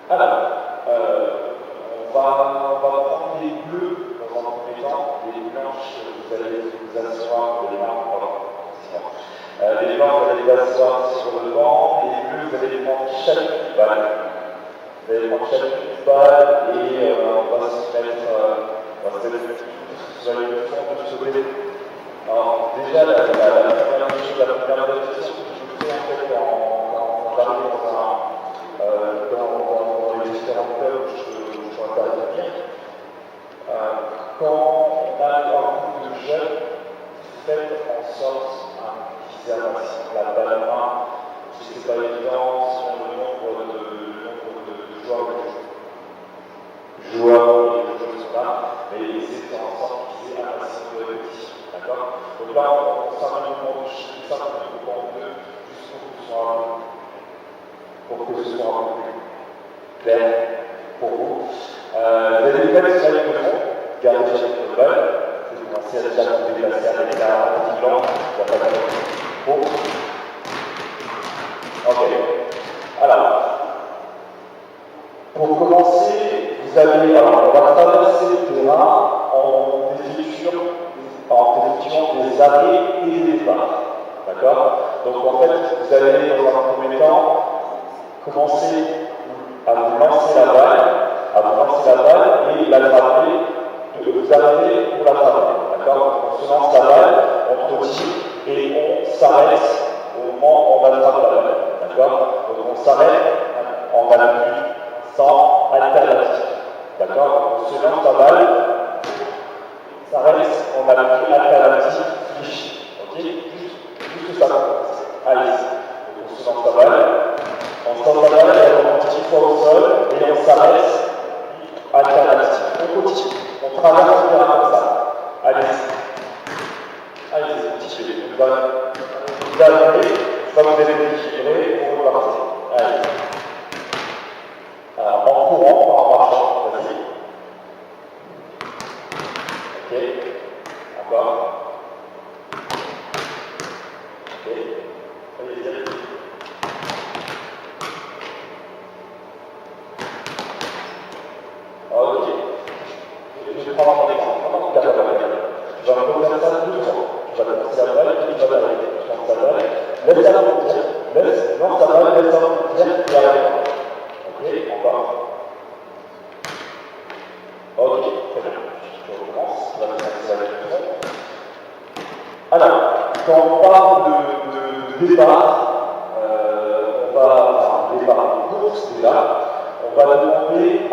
Alors, on va prendre les bleus dans un premier temps, les blanches, vous allez vous asseoir, les blancs, les blancs, vous allez vous asseoir sur le banc, les bleus, vous allez prendre chaque balle. Vous allez prendre chaque balle et on va se mettre sur le fond de ce côté. Alors, déjà, la première chose, la première notation que je fais en fait quand j'arrive dans les différents clubs où je interviens, quand on a un groupe de jeunes, faites en sorte qu'ils aient un maximum la balle à main. Ce n'est pas évident selon le nombre de joueurs et de joueuses sont là, mais essayez de faire en sorte qu'ils aient un maximum de répétitions. D'accord? Donc là, on s'arrête au moment de chiffre, ça, on est au moment de pour que ce soit un peu plus clair pour vous. Les déplacer sur le fond, gardez chaque balle, vous commencez à déjà vous déplacer avec un petit blanc, il n'y a pas de bon. Ok. Alors, pour commencer, vous allez, on va traverser le terrain en effectuant des arrêts et des départs. D'accord? Donc en fait, vous allez dans un premier temps commencer à vous lancer la balle et l'attraper, vous arrivez pour l'attraper. D'accord? On se lance la balle, on tire et on s'arrête au moment où on attrape la balle. D'accord? Donc on s'arrête en appui sans alternative. D'accord? On se lance la balle, s'arrête en appui alternative fléchi. Ok? Juste ça. Allez, on se lance la balle, on se lance la balle, elle remonte 10 fois au sol et on s'arrête alternative. On continue, on traverse le terrain comme ça. Allez, continuez. Vous arrivez, une fois que vous êtes équilibré, vous repartez. Allez. Alors, en courant, en marchant, vas-y. Ok. Encore. Ok. Allez-y. Ok. Je vais prendre un exemple. Tu vas refaire ça 2 fois. Tu vas lancer la balle et tu vas l'arrêter. Tu lances la balle, laisse-la rebondir, lance la balle, laisse-la rebondir et arrête. Ok, encore. Ok, très bien. Je recommence. On va faire ça avec le fond. Alors, quand on parle de départ, on va départ de course déjà. On va demander à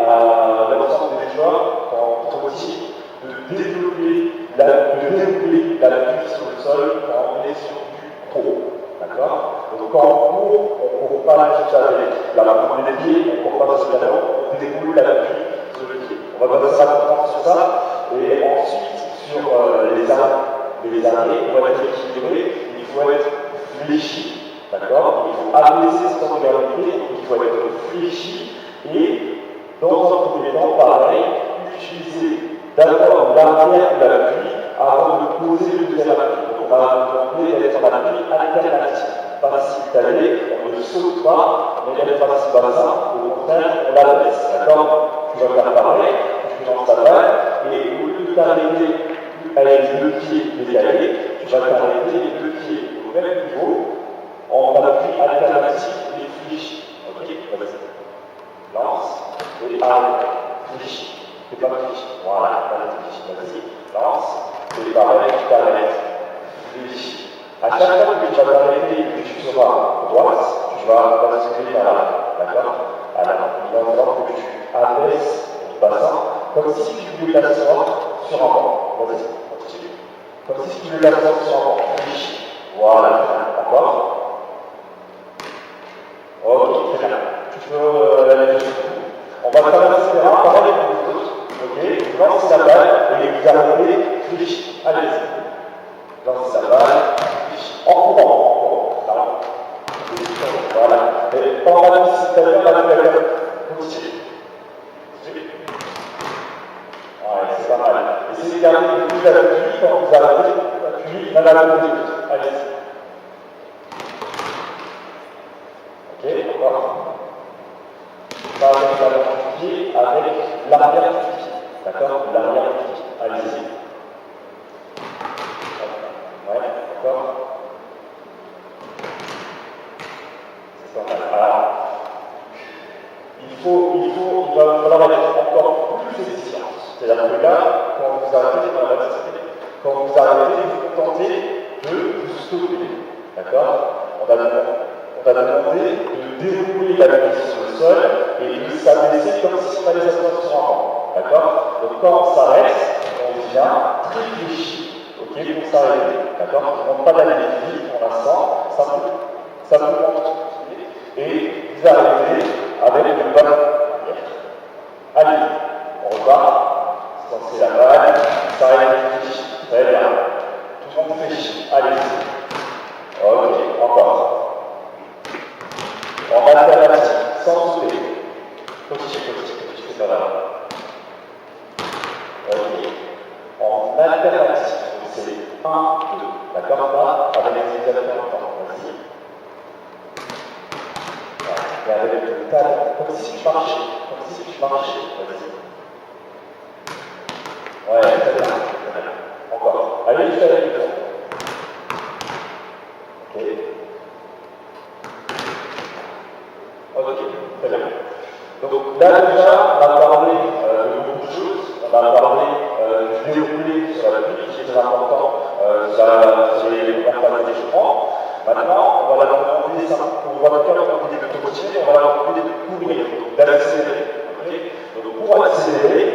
l'ensemble des joueurs, quand on dit, de développer l'appui sur le sol quand on est sur du pro. D'accord? Donc quand on court, on ne court pas juste avec la pointe des pieds, on ne court pas sur le talon, on déroule l'appui sur le pied. On va passer rapidement sur ça, et ensuite sur les arrêts, on va être équilibré, il faut être fléchi. D'accord? Il faut abaisser son regard de pied, il faut être fléchi, et dans un premier temps, pareil, utiliser d'abord l'arrière de l'appui avant de poser le deuxième appui. Donc on va demander d'être en appui alternatif. Facile, on ne saute pas, on est facile bassin, au contraire, on la baisse. D'accord? Tu vas faire pareil, tu lances ta balle, et au lieu de t'arrêter avec le pied décalé, tu vas t'arrêter les 2 pieds au même niveau, en appui alternatif et fléchi. Ok? Vas-y. Lance et arrête. Fléchi. C'est pas fléchi. Voilà, fléchi. Vas-y. Lance et pareil, tu t'arrêtes. Fléchi. À chaque fois que tu vas t'arrêter et que tu seras à droite, tu vas basculer vers là. D'accord? Alors, il va falloir que tu abaisses ton bassin comme si tu voulais t'asseoir sur un banc. Vas-y, continue. Comme si tu voulais t'asseoir sur un banc. Fléchi. Voilà. D'accord? Ok, très bien. Tu peux aller jusqu'au bout. On va traverser le terrain, pareil avec les autres. Ok, vous lancez la balle et vous arrêtez, fléchi. Allez-y. Lancez la balle, fléchi. En courant. Voilà. Et pendant la mise tout à l'heure, la balle, continue. Ouais, c'est pas mal. Essayez de garder le plus d'appui quand vous arrêtez, appuyez dans la balle des autres. Allez-y. Ok, encore. Pas avec la D'accord? C'est pas mal. Alors, il va falloir être encore plus efficient. C'est-à-dire que là, quand vous arrêtez, vous tentez de vous stopper. D'accord? On a demandé de dérouler la mise sur le sol et de s'abaisser comme si on allait s'asseoir sur un banc. D'accord? Donc quand on s'arrête, on vient très réfléchi, ok, pour s'arrêter. D'accord? On ne demande pas d'aller vite pour l'instant, ça peut continuer. Et vous arrivez avec une bonne manière. Allez, on repart. C'est la balle, ça réfléchit. Très bien. Tout le monde réfléchit. Allez-y. Ok, encore. En alternative, sans sauter. Petit, c'est pas grave. Ok. En alternative, c'est 1, 2. D'accord? Pas avec les alternateurs. Vas-y. Et avec le talon, comme si tu marchais. Vas-y. Ouais, très bien. Encore. Allez, juste avec le talon. Ok, très bien. Donc là déjà, on va parler de beaucoup de choses. On va parler du déroulé sur la pluie, qui est très important sur les premières phases d'échauffement. Maintenant, on va leur demander ça. On va leur demander de continuer, on va leur demander de courir, d'accélérer. Okay, donc pour accélérer,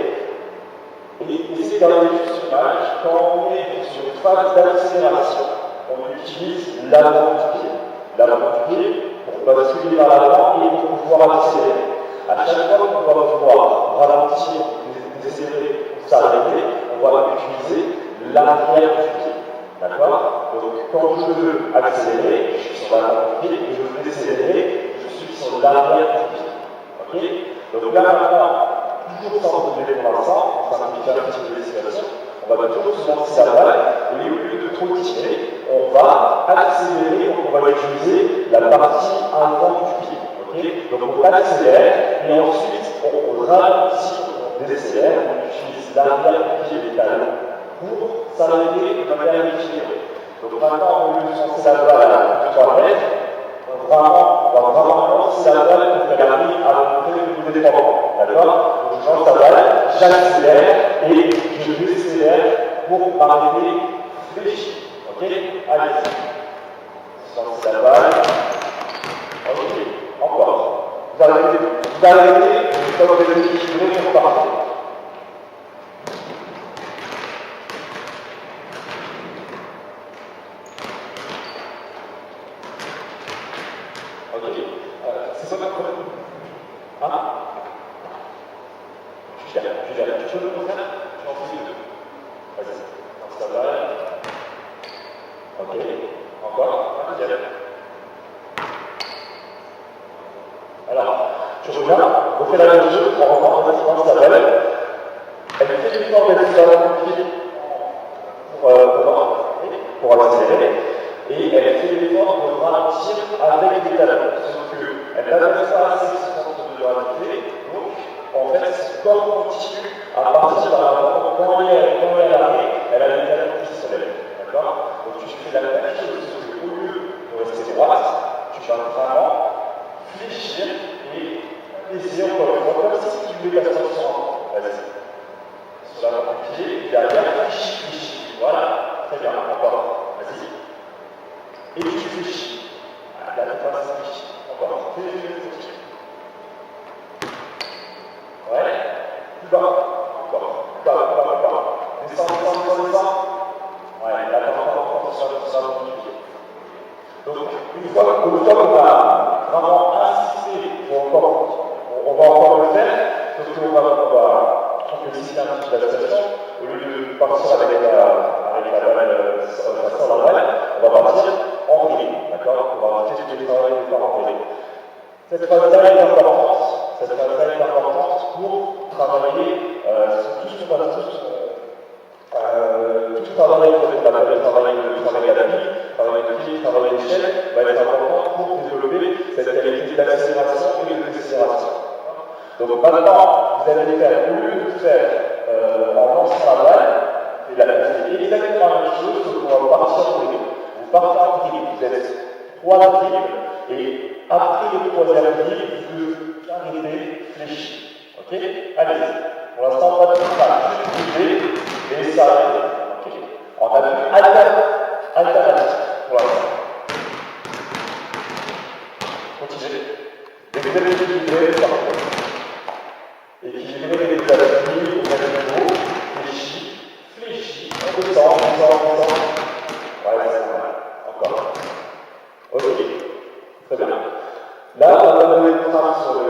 et c'est dans les image, quand on est sur une phase d'accélération, on utilise l'avant du pied. L'avant du pied pour basculer vers l'avant et pour pouvoir accélérer. À chaque fois qu'on va pouvoir ralentir, décélérer ou s'arrêter, on va utiliser l'arrière du pied. D'accord? Donc quand je veux accélérer, je suis sur l'avant du pied, et je veux décélérer, je suis sur l'arrière du pied. Ok? Donc là maintenant, toujours sans bouger pour l'instant, on simplifie un petit peu les situations, on va toujours se lancer la balle, et au lieu de trop tirer, on va accélérer, donc on va utiliser la partie avant du pied. Okay, donc on accélère, et ensuite on ralentit, on décélère, on utilise l'arrière du pied des talons pour s'arrêter de manière équilibrée. Donc maintenant, au lieu de lancer la balle à 3 mètres, on va vraiment lancer la balle pour qu'elle arrive à monter le niveau des 3 points. D'accord? Donc je lance la balle, j'accélère et je décélère pour m'arrêter fléchi. Ok? Allez. Je lance la balle. Ok. Encore. Vous arrêtez, une fois que vous êtes équilibré pour partir. Ok. C'est ça votre problème? Hein? Je gère. Tu peux le faire? Je en fais les deux. Vas-y. Lance la balle. Ok. Encore. Nickel. Alors, je reviens, on refait la même chose, on lance la balle. Elle fait l'effort d'être sur le pied pour accélérer, et elle fait l'effort de ralentir avec les talons. Sauf qu'elle n'avait pas assez de centre de gravité, donc en fait, son corps continue à partir par l'avant. Quand elle arrive, elle a les talons qui se lèvent. D'accord? Donc tu fais la même chose, sauf qu'au lieu de rester droite, tu vas vraiment fléchir et essayer encore une fois, comme si tu voulais t'asseoir sur un banc. Vas-y. Sur l'avant du pied, et derrière, fléchis. Voilà. Très bien. Encore. Vas-y. Et tu fléchis. Là, tu passes fléchis. Encore. Fléchis. Ouais. Plus bas. Encore. Plus bas. Descends. Ouais, là, t'as sur l'avant du pied. Donc, une fois qu'on a vraiment insisté, on va encore le faire, sauf qu'on va compléter un petit peu la situation. Au lieu de partir avec la balle, sans la balle, on va partir en vrille, d'accord? On va tester les travail de faire en vrille. Cette phase-là est importante. Pour travailler sur tout ce qu'on va tout travail de la vie, travail de pied, travail d'échelle va être important pour développer cette qualité d'accélération et de décélération. Donc maintenant, vous allez faire, au lieu de faire en lançant la balle, c'est exactement la même chose, sauf qu'on va partir pour les deux. Vous dribbles. Vous êtes 3 dribbles, et après le 3e dribble, vous devez arrêter fléchi. Ok? Allez-y. Pour l'instant, pas de mal. Juste dribbler et s'arrêter. Ok? On a vu alternatif pour l'instant. Continuez. Et vous avez équilibré parfait. Équilibrez les appuis au même niveau. Fléchi. On descend. Ouais, c'est normal. Encore. Ok. Très bien. Là, on va donner une trace sur le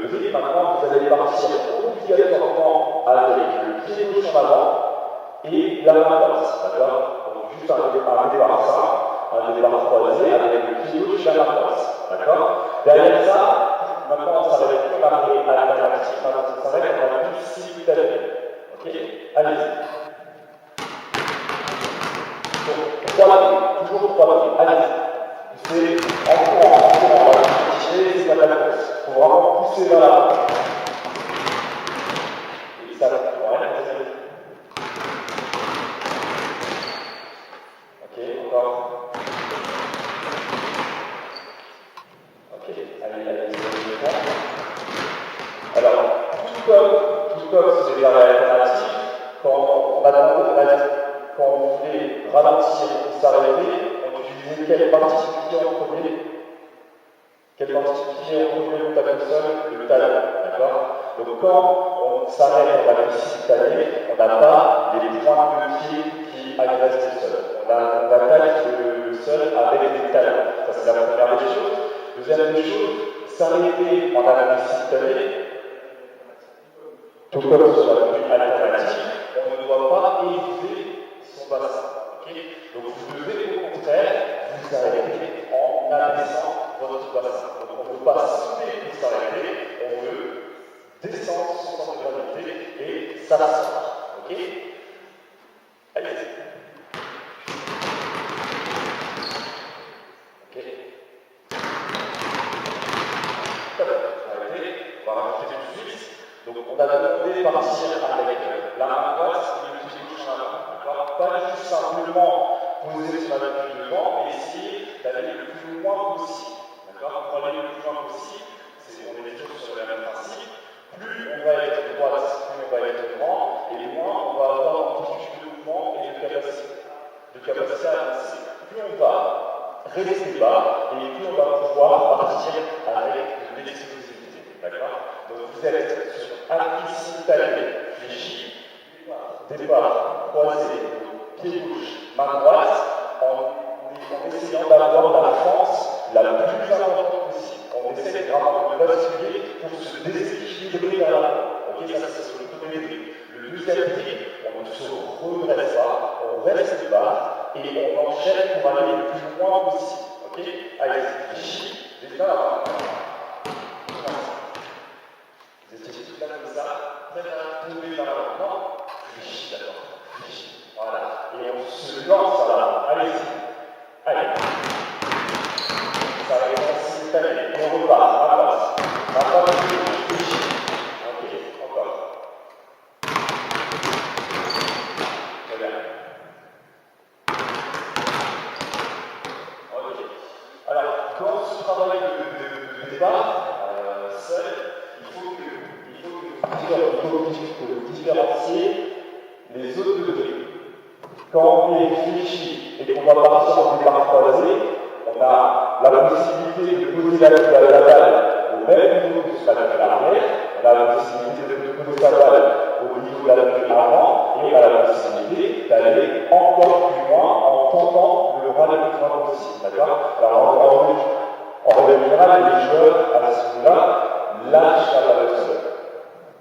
dribble. Maintenant, vous allez partir obligatoirement avec le pied gauche en avant et la main droite. D'accord? Donc, juste un départ simple, un départ croisé avec le pied gauche et la main droite. D'accord? Derrière ça, maintenant, ça va être plus marqué alternatif. Maintenant, ça va être un plus simultané. Ok? Allez-y. Donc, toujours 3 pieds. Allez-y. C'est en courant, on va continuer, c'est pas de la course. Il faut vraiment pousser vers l'avant. Et ça va. Ouais, ok, encore. Ok, allez, alors, tout comme c'est des arrêts alternatifs, quand on voulait ralentir ou s'arrêter, on utilisait quelle partie du pied en premier? Quelle partie du pied en premier on tape le sol? Le talon, d'accord? Donc quand on s'arrête dans la simultanée, on n'a pas les points de pied qui agressent le sol. On attaque le sol avec les talons. Ça, c'est la première des choses. Deuxième des choses, s'arrêter en analyse simultanée, tout comme sur la vue alternative, on ne doit pas élever son bassin. Okay? Donc vous devez au contraire vous arrêter en abaissant votre bassin. Donc on ne veut pas sauter pour s'arrêter, on veut descendre son centre de gravité et s'asseoir. Ok? Allez-y. Ok. Arrêtez. On va rajouter tout de suite. Donc on a demandé de partir avec la main droite et le pied gauche en avant. Pas juste simplement poser sur la main devant, mais essayer d'aller le plus loin possible. D'accord? Pour aller le plus loin possible, on est toujours sur le même principe. Plus on va être droite, plus on va être grand, et moins on va avoir d'amplitude de mouvement et de capacité à avancer. Plus on va rester bas, et plus on va pouvoir partir avec de l'explosivité. D'accord? Donc vous êtes sur appui simultané, fléchi, départ croisé, pied gauche, main droite, en essayant d'avoir la force la plus importante possible. On essaie vraiment de basculer pour se déséquilibrer vers l'avant. Ok, ça c'est sur le premier dribble. Le deuxième dribble, on ne se redresse pas, on reste bas et on enchaîne pour aller le plus loin possible. Ok, allez, fléchi, départ. Vous étiez tout là comme ça, très bien, tombé vers l'avant. Fléchi, d'accord, fléchi. Voilà, et on se lance vers l'avant. Allez-y. Allez. Ça va être simultané. Et on repart. À droite. À droite, fléchi. Ok, encore. Très bien. Ok. Alors, dans ce travail de départ, seul, il faut que vous différenciez les autres degrés. Quand on est fléchi et qu'on va partir en départ croisé, on a la possibilité de poser la balle au même niveau que sa balle arrière, on a la possibilité de poser sa balle au niveau de la balle avant, et on a la possibilité d'aller encore plus loin en tentant le rang le plus loin possible. D'accord? Alors en règle générale, les joueurs à ce niveau-là lâchent la balle au sol.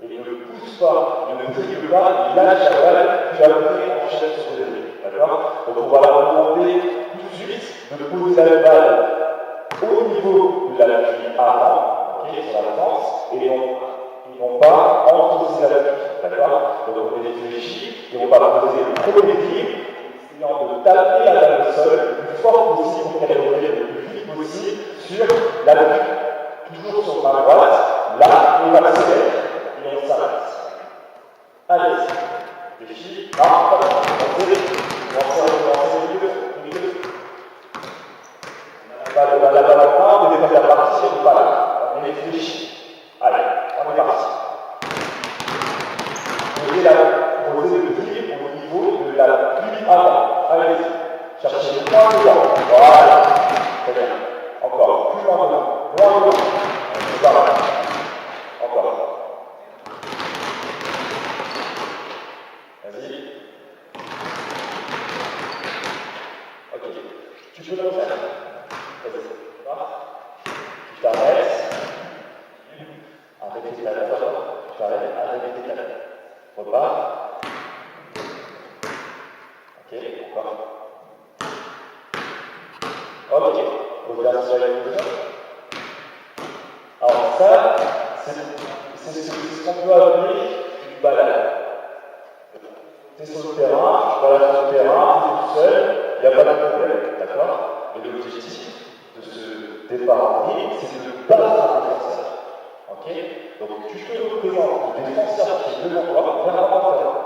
Et ne pousse pas, ne dribble pas, il lâche la balle, puis après enchaîne sur le dribble. D'accord? Donc on va leur demander tout de suite de poser la balle au niveau de l'appui avant, okay, sur la défense, et non pas entre ces appuis. D'accord? Donc on est fléchi et on va poser le premier dribble, essayant de taper la balle au sol le plus fort possible pour qu'elle revienne le plus vite possible sur l'appui. Toujours sur ma droite, là on accélère. Et on s'arrête. Allez, les filles, pas de on va faire le milieu. a la balle en main, on est prêt à partir ou pas là. On est réfléchi. Allez, on est parti. Posez le dribble au niveau de la pluie avant. Allez-y. Cherchez le point devant. Voilà. Très bien. Encore. Plus loin devant. Loin devant. C'est pas mal. Encore. Vas-y. Ok. Tu peux le refaire. Vas-y. Tu t'arrêtes. Avec tes talons. Tu t'arrêtes avec tes talons. Repars. Ok. Encore. Ok. Regarde sur la ligne. Alors ça, c'est ce qu'on peut appeler une balade. Tu es sur le terrain, tu balades sur le terrain, tu es tout seul, il n'y a pas de problème, d'accord? Mais l'objectif de ce départ en ligne, c'est de battre un défenseur. Ok? Donc tu te représentes le défenseur qui est devant toi vers l'avant-terrain.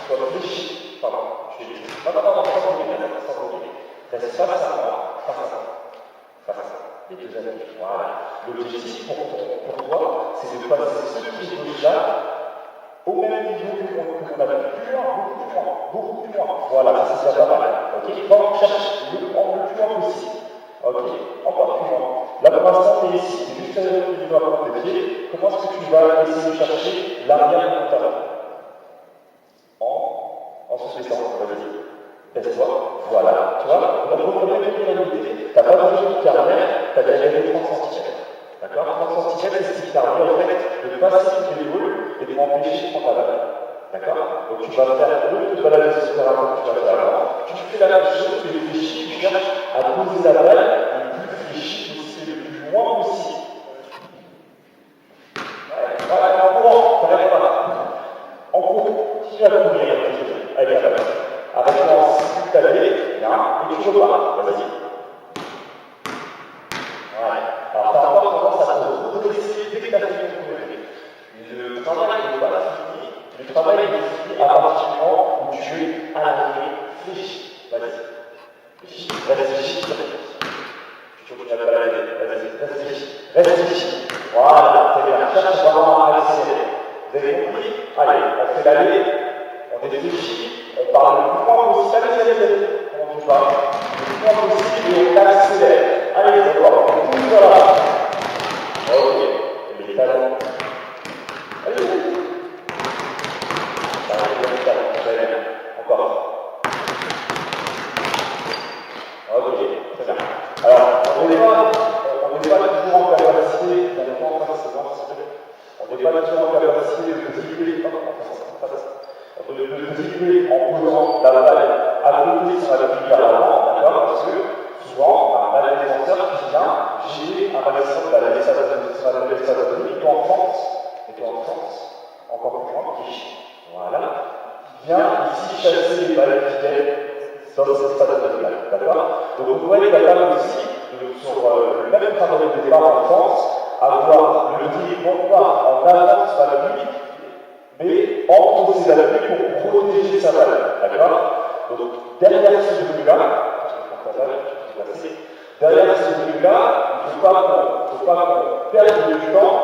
Sois réfléchi. Pardon, je vais dire. Non, sans bouger. Reste face à moi, face à moi. Face à moi. Les deux amis. Voilà. L'objectif pour toi, c'est de passer ce pied gauche-là au même niveau que qu'on a vu. Plus loin, beaucoup plus loin. Voilà, ça c'est déjà pas mal. Ok, donc cherche le plus loin possible. Ok, encore plus loin. Là pour l'instant, tu es ici. C'est juste à l'heure que tu dois prendre tes pieds. Comment est-ce que tu vas essayer de chercher l'arrière de ton talon? En se baissant, vas-y. Baisse-toi. Voilà. Tu vois, on a retrouvé la réalité. Tu n'as pas besoin de carrière, tu as déjà gagné 30 cm. D'accord? 30 cm, c'est ce qui t'a permis en fait de passer toutes les boules et de m'empêcher de prendre la balle. D'accord? Donc tu vas faire au lieu de te balader sur le terrain que tu vas faire avant, tu fais la même chose, tu réfléchis, tu cherches à poser la balle le plus réfléchi possible, le plus loin possible. Voilà, en courant, t'arrêtes pas. En cours, continue à courir avec la balle. Arrête-toi en simultané, bien, et tu repars. Vas-y. Ouais. Alors, t'as encore tendance à te redresser dès que t'as fini de courir. Le travail n'est pas fini. Le travail est fini à partir du moment où tu es à l'arrivée. Réfléchis. Vas-y. Réfléchis. Tu continues à te balader. Vas-y. Réfléchis. Voilà. Très bien. Cherche vraiment à accélérer. Vous avez compris? Allez, on fait l'aller. On réfléchit. On parle le plus loin possible. Allez. Comment tu parles? Le plus loin possible et on accélère. Allez, d'accord. Pousse vers là. Ok. Les talons. Allez. Encore. Ok, très bien. Alors, on n'est pas toujours en capacité, on n'est pas toujours en capacité de dribbler en posant la balle à côté sur la ligne vers l'avant, d'accord? Parce que souvent, on a un défenseur qui vient gérer un maximum de la l'espace de vie, et toi en France, encore plus loin, qui est voilà, qui vient ici chasser les balles qui viennent dans cet espace de vie, d'accord? Donc on doit être capable aussi, sur le même travail de départ en France, avoir le dribble non pas en avant sur la pluie, mais entre ses appuis pour protéger sa balle, d'accord? Donc derrière ce dribble-là, derrière ce dribble-là, il ne faut pas qu'on perde du temps.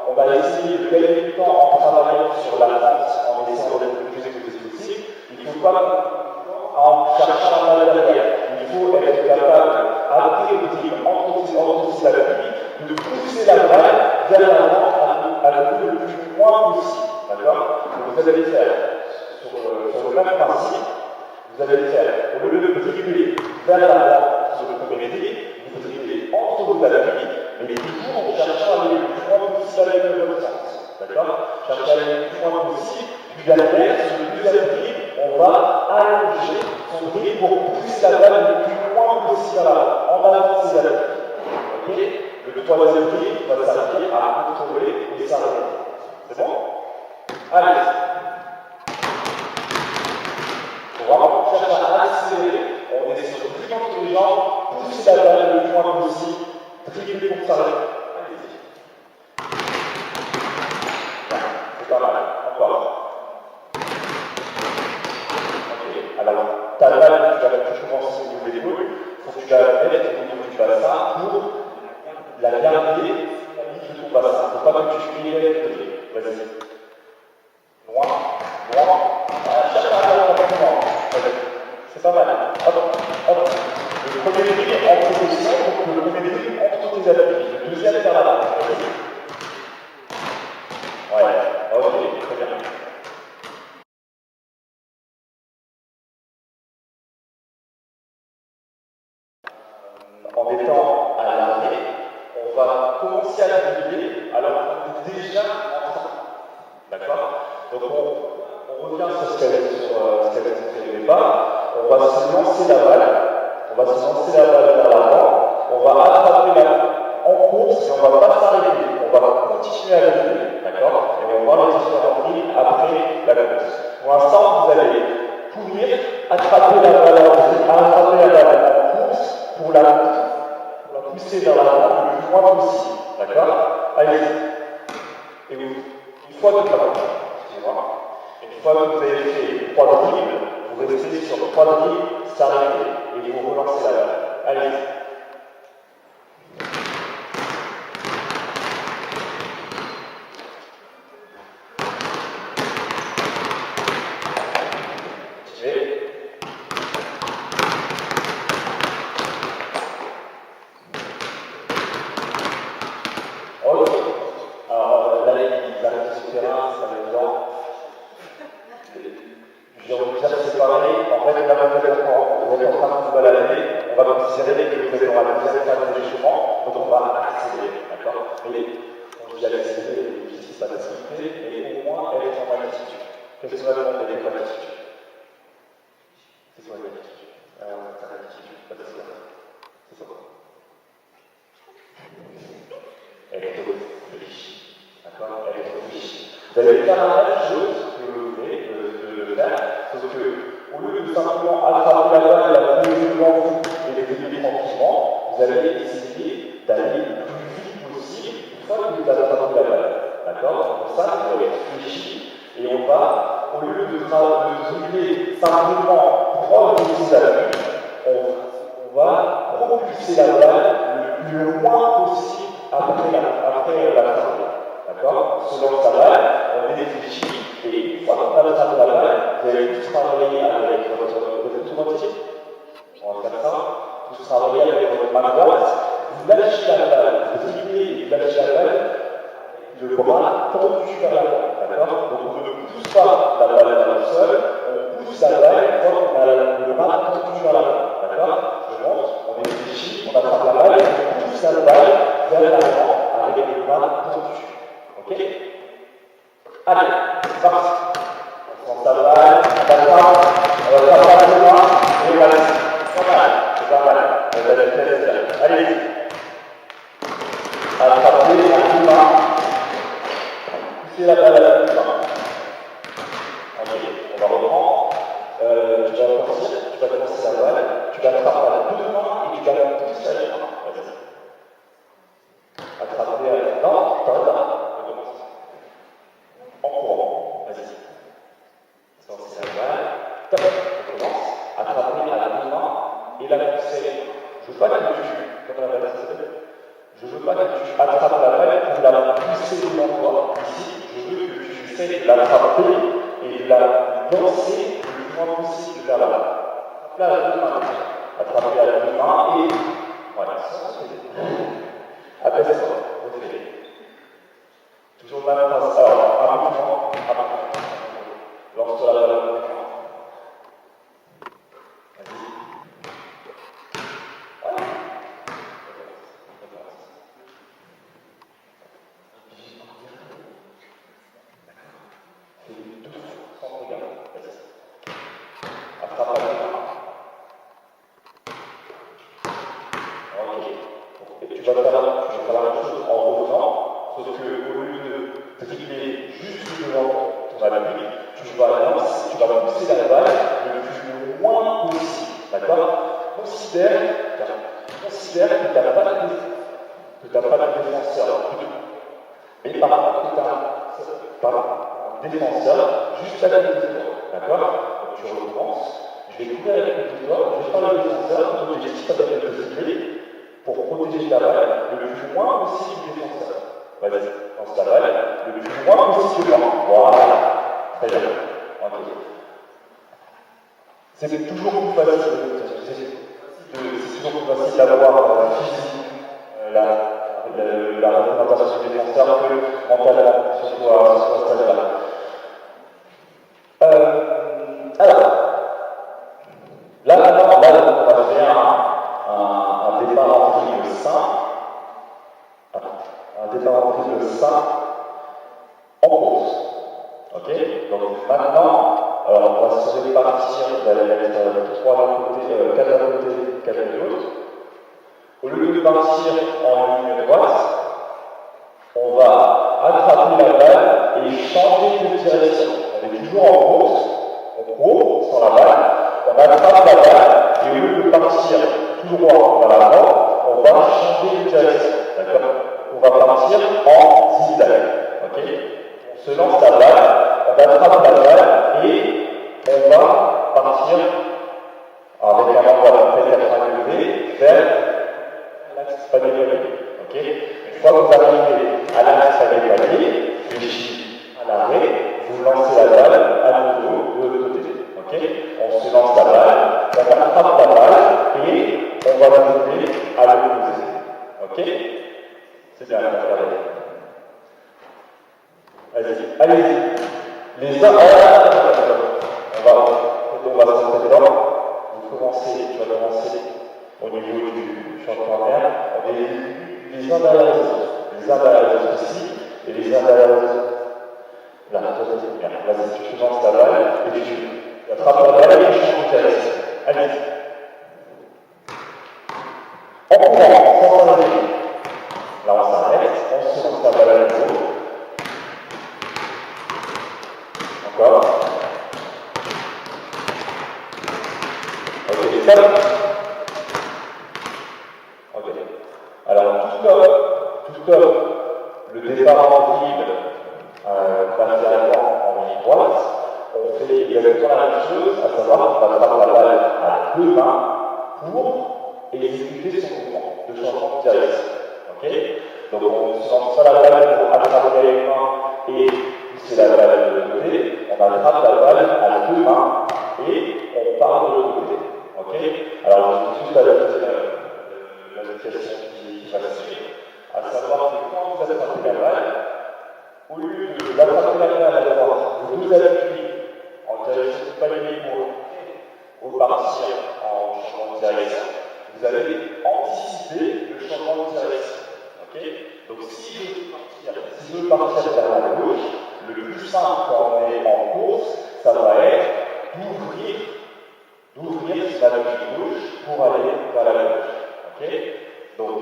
On va essayer de gagner du temps en travaillant sur la France, en essayant d'être le plus exposé possible. Il ne faut pas en cherchant la balle derrière. Il faut être capable, après le dribble, entre ses appuis, de pousser la balle vers l'avant à le plus loin possible. D'accord? Donc vous allez faire, sur le même principe, vous allez faire, au lieu de dribbler vers l'avant sur le premier dribble, vous driblez entre vos appuis, mais toujours en cherchant à aller le plus loin possible avec votre sens. D'accord? Cherchez à aller le plus loin possible, puis derrière, sur le deuxième dribble, on va allonger son dribble pour pousser la balle le plus loin possible en avant de ses appuis. Ok? Le troisième dribble va servir à contrôler et s'arrêter. C'est bon? Allez. On va chercher à accélérer. On est sur le dribble entre les jambes, pousser la balle le plus loin possible, dribbler pour s'arrêter. Allez-y. C'est pas mal. Encore. Ok. Alors, ta balle, tu vas commencer au niveau de l'épaule. Il faut que tu la mettes au niveau du bassin. bassin pour la garder de ton bassin. Il ne faut pas que tu finis de côté. Vas-y. Loin, loin. Cherche à aller rapidement. C'est pas mal. Hop, hop. Le premier dribble en position, donc le premier dribble entre tes appuis. Le deuxième vers l'avant. Ouais, ok, très bien. En étant à l'arrêt, on va commencer à dribbler alors qu'on est déjà en train. D'accord? Donc on revient sur ce qu'elle fait au départ. On va se lancer la balle. On va se lancer la balle vers l'avant. On va attraper la balle en course et on ne va pas s'arrêter. On va continuer à dribbler. D'accord? Et on va voir les différents dribbles après la course. Pour l'instant, vous allez courir, attraper la balle en course pour la pousser vers l'avant le plus loin possible. D'accord? Allez. Et une fois que vous avez fait 3 dribbles, vous restez sur 3 dribbles, s'arrêter et vous relancez la balle. Allez. Vous allez faire la même chose que vous venez de le faire, sauf que au lieu de simplement attraper la balle, la poser devant vous et les dribbler tranquillement, vous allez essayer d'aller le plus vite possible une fois que vous avez attrapé la balle. D'accord? Pour ça, vous allez réfléchir et on va, au lieu de dribbler simplement proche de vos appuis, on va propulser la balle le plus loin possible après la traversée. D'accord? Selon sa balle, on réfléchit et une fois qu'on a attrapé la balle, vous allez tous travailler avec votre moitié. On va faire ça. Tous travailler avec votre main droite. Vous lâchez la balle, vous dribblez et vous lâchez la balle, le bras tendu vers l'avant. D'accord? Donc on ne pousse pas la balle vers le sol, on pousse la balle quand on a le bras tendu vers l'avant. D'accord? Je montre, on réfléchit, on attrape la balle, on pousse la balle vers l'avant avec le bras tendu. Ok? Allez, c'est parti. On prend sa balle, on va pas plus loin, et voilà. C'est pas mal. Allez, attrapez la plus main. Poussez la balle à la plus main. Ok, on va reprendre. Tu vas commencer la balle, tu vas attraper à la deux mains et tu vas la pousser à la main. Vas-y. Attraper à la main. Non, t'arrêtes là. En courant, vas-y. Sortez la balle, top, on commence, attraper à la main et la pousser. Je veux pas que tu, comme la balle s'appelle, je veux pas que tu attrapes la balle pour la pousser devant toi. Ici, je veux que tu essaies de l'attraper et de la lancer le plus loin possible vers la balle. Là, à la deux mains, attraper à la deux mains et voilà, abaisse-toi, refais-le. Toujours la même phrase. Alors, un mouvement, lance-toi la balle. Vas-y. Voilà. Fais deux fois sans regarder. Vas-y. Attrape la balle. Ok. Et tu vas faire la même chose en revenant. Sauf qu'au lieu de dribbler juste devant ton appui, tu vas pousser la balle le plus loin possible. D'accord? Considère que tu n'as pas de défenseur. Mais par contre, tu as un défenseur juste à côté de toi. D'accord? Donc tu recommences. Je vais couper avec le doigt, je vais faire le défenseur, ton objectif ça va être de dribbler. pour protéger ta balle le plus loin possible du défenseur. Vas-y, lance ta balle le plus loin possible. Voilà. Très bien. Ok. C'est toujours plus facile. C'est toujours plus facile d'avoir physiquement la représentation du défenseur que mentalement, surtout à ce stade-là. Alors, là maintenant, on va faire un départ en triple simple. Un départ en triple simple en course. Ok. Donc maintenant, on va se répartir, vous allez mettre 3 d'un côté, 4 d'un côté, 4 de l'autre. Au lieu de partir en ligne droite, on va attraper la balle et changer de direction. On est toujours en course, on court sans la balle, on attrape la balle et au lieu de partir tout droit vers l'avant, on va changer de direction. D'accord? On va partir en zigzag. Ok? On se lance la balle, on attrape la balle et on va partir avec un envoi de 80 degrés vers l'axe palier. Ok? Une fois que vous arrivez à l'axe palier, réfléchissez à l'arrêt, vous lancez la balle à nouveau de l'autre côté. Ok? On se lance la balle, on attrape la balle et on va la monter à l'opposé. Ok? C'est bien, regardez. Allez-y. Les uns. On va se mettre dedans. Tu vas commencer au niveau du champ corner. On est les uns derrière les autres. Les uns derrière les autres ici et les uns derrière les autres. Là, toi, c'est bien. Vas-y, tu lances ta balle et tu attrapes la balle et tu changes de direction. Allez. En courant, sans s'arrêter. Là, on s'arrête, on se lance la balle à nouveau. Encore. Ok, stop. Ok. Alors, tout comme le départ en dribble passe directement en ligne droite, on fait exactement la même chose, à savoir qu'on attrape la balle à 2 mains pour exécuter son mouvement de changement de direction. Ok? Donc on se lance sur la balle pour attraper les mains et pousser la balle de l'autre côté. On attrape la balle à 2 mains et on part de l'autre côté. Ok? Alors je vais juste l'application qui va suivre, à savoir que quand vous attrapez la balle, au lieu de l'attraper la balle à la droite, vous vous appuyez en direction du palier pour repartir en changement de direction. Vous allez anticiper le changement de direction. Okay? Donc si je veux partir vers la gauche, le plus simple quand on est en course, ça va être d'ouvrir sa gauche pour aller vers la gauche. Okay? Donc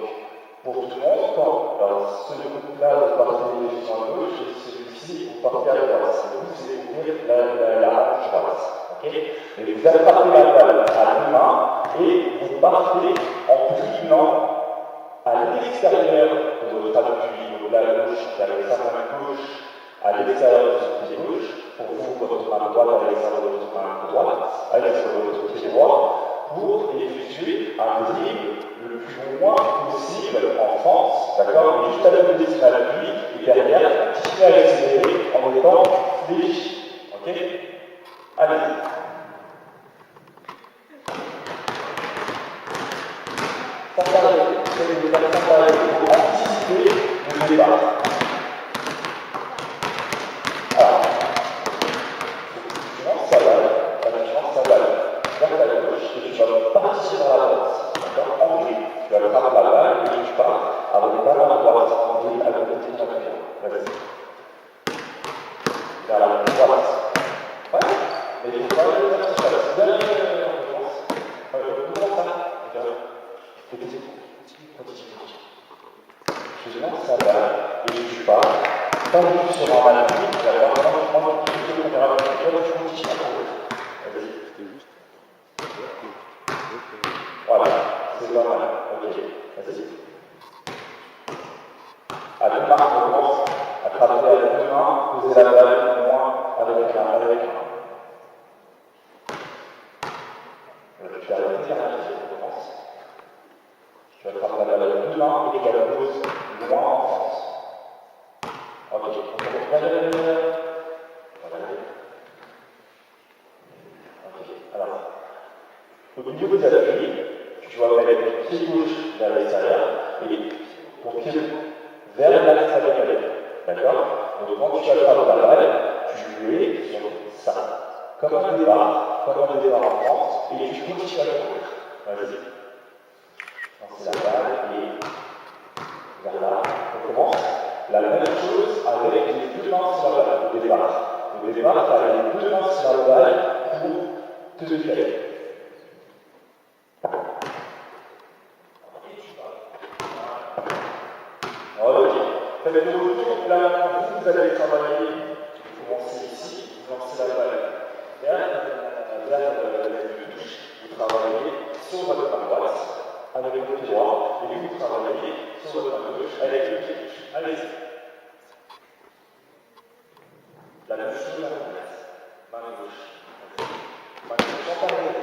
pour tout le monde, alors ce groupe-là, vous partez sur la gauche et celui-ci, vous partez à droite. C'est ouvrir la hanche droite. Okay? Et vous attrapez la balle à 2 mains et vous partez en dribblant à l'extérieur de votre appui, donc la gauche avec sa main gauche à l'extérieur de son pied gauche, pour vous, votre main droite à l'extérieur de votre main droite, à l'extérieur de votre pied droit, pour effectuer un dribble le plus loin possible en France, d'accord? Mais juste à la position à l'appui, et derrière, continuer à accélérer en étant fléchi. Ok? Allez-y. Sans s'arrêter, c'est de faire sans s'arrêter pour anticiper le départ. Alors, tu lances sa balle vers la gauche et tu vas partir à la droite. D'accord? En dribble. Tu vas prendre la balle et tu pars avec ta main droite en dribble à côté de ton appui. Vas-y. Vers la main droite. Ouais? Mais il faut pas le faire tout seul. C'est bien je lance la balle et je pars. Tant que je suis sur un appui, je vais avoir vraiment plus de caméra. Je continue à courir. Vas-y. Voilà, c'est pas mal. Ok, vas-y. À 2 mains, on commence à attraper à 2 mains, poser la balle au moins avec un. Tu vas arrêter, on commence. Tu attrapes la balle et qu'elle pose loin en France. Ok, on alors, au niveau des appuis, tu vas mettre le pied gauche vers l'extérieur et ton pied vers l'extérieur. D'accord? Donc quand tu attrapes la balle, tu es sur ça. Comme un départ en France, et tu continues à courir. Vas-y. C'est la balle et vers là. On commence. La même chose avec les deux mains sur la balle au départ. Au départ, tu as les deux mains sur la balle pour te décaler. Ok. Faites le retour. Là, vous allez travailler. Vous commencez ici, vous lancez la balle vers la touche. Vous travaillez sur votre main droite avec le pied droit et vous travaillez sur votre main gauche avec le pied gauche. Allez-y. La même chose à la main gauche. Main gauche en parallèle.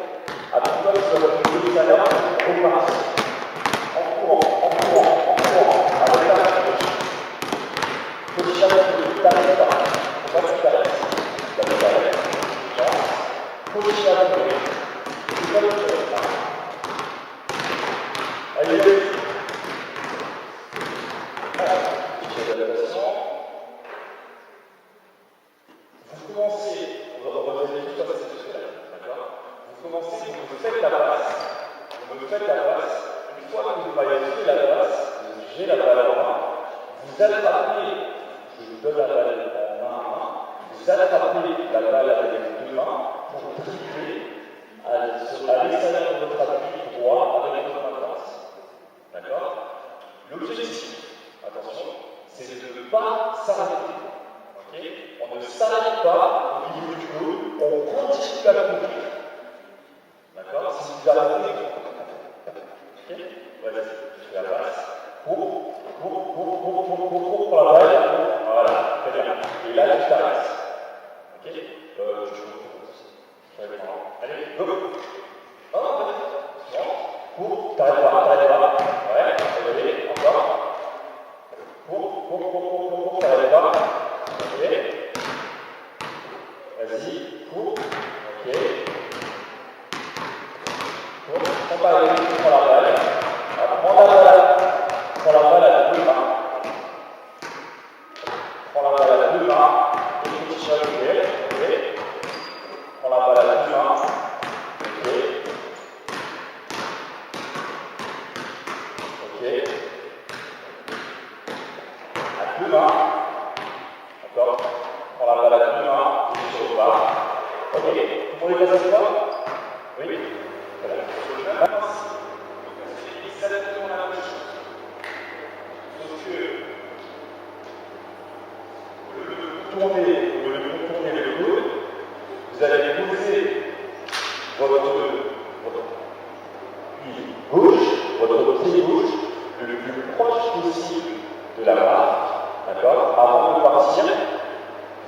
À tout moment, sur votre pied gauche, repartez. En courant, avec la main gauche. Position de t'arrêtes pas. Pourquoi tu t'arrêtes? Tu t'arrêtes. Position de allez, vous commencez, on va revenir tout à fait sur cela, d'accord? Vous commencez, vous me faites la passe, une fois que vous m'avez fait la passe, j'ai la balle en main, vous attrapez, je vous donne la balle en main à main, vous attrapez la balle avec les deux mains pour dribbler à l'extérieur de votre appui droit avec votre main droite. D'accord? L'objectif, attention, c'est de ne pas s'arrêter. Okay? On ne s'arrête pas au niveau du dos, on continue à courir. D'accord? Si vous arrêtez, ok? Vas-y, je fais la passe. Cours pour la balle. Voilà, très bien. Et là, tu t'arrêtes. Ok? Allez, go! Oh, vas-y. Cours, t'arrêtes pas. Ouais, allez, encore. Cours, t'arrêtes pas. Ok. Vas-y, cours. Ok. Cours, prends pas la balle. Prends la balle à deux mains. Prends la balle à deux mains. Et continue à courir. Ok. Prends la balle à deux mains. Ok. Ok. À deux mains. D'accord? Prends la balle à deux mains. Et tu repars. Ok. Pour les passer quoi? Oui. Voilà. Maintenant, c'est exactement la même chose. Sauf que au lieu de contourner le coude, vous allez poser votre pied gauche le plus proche possible de la barre, d'accord, avant de partir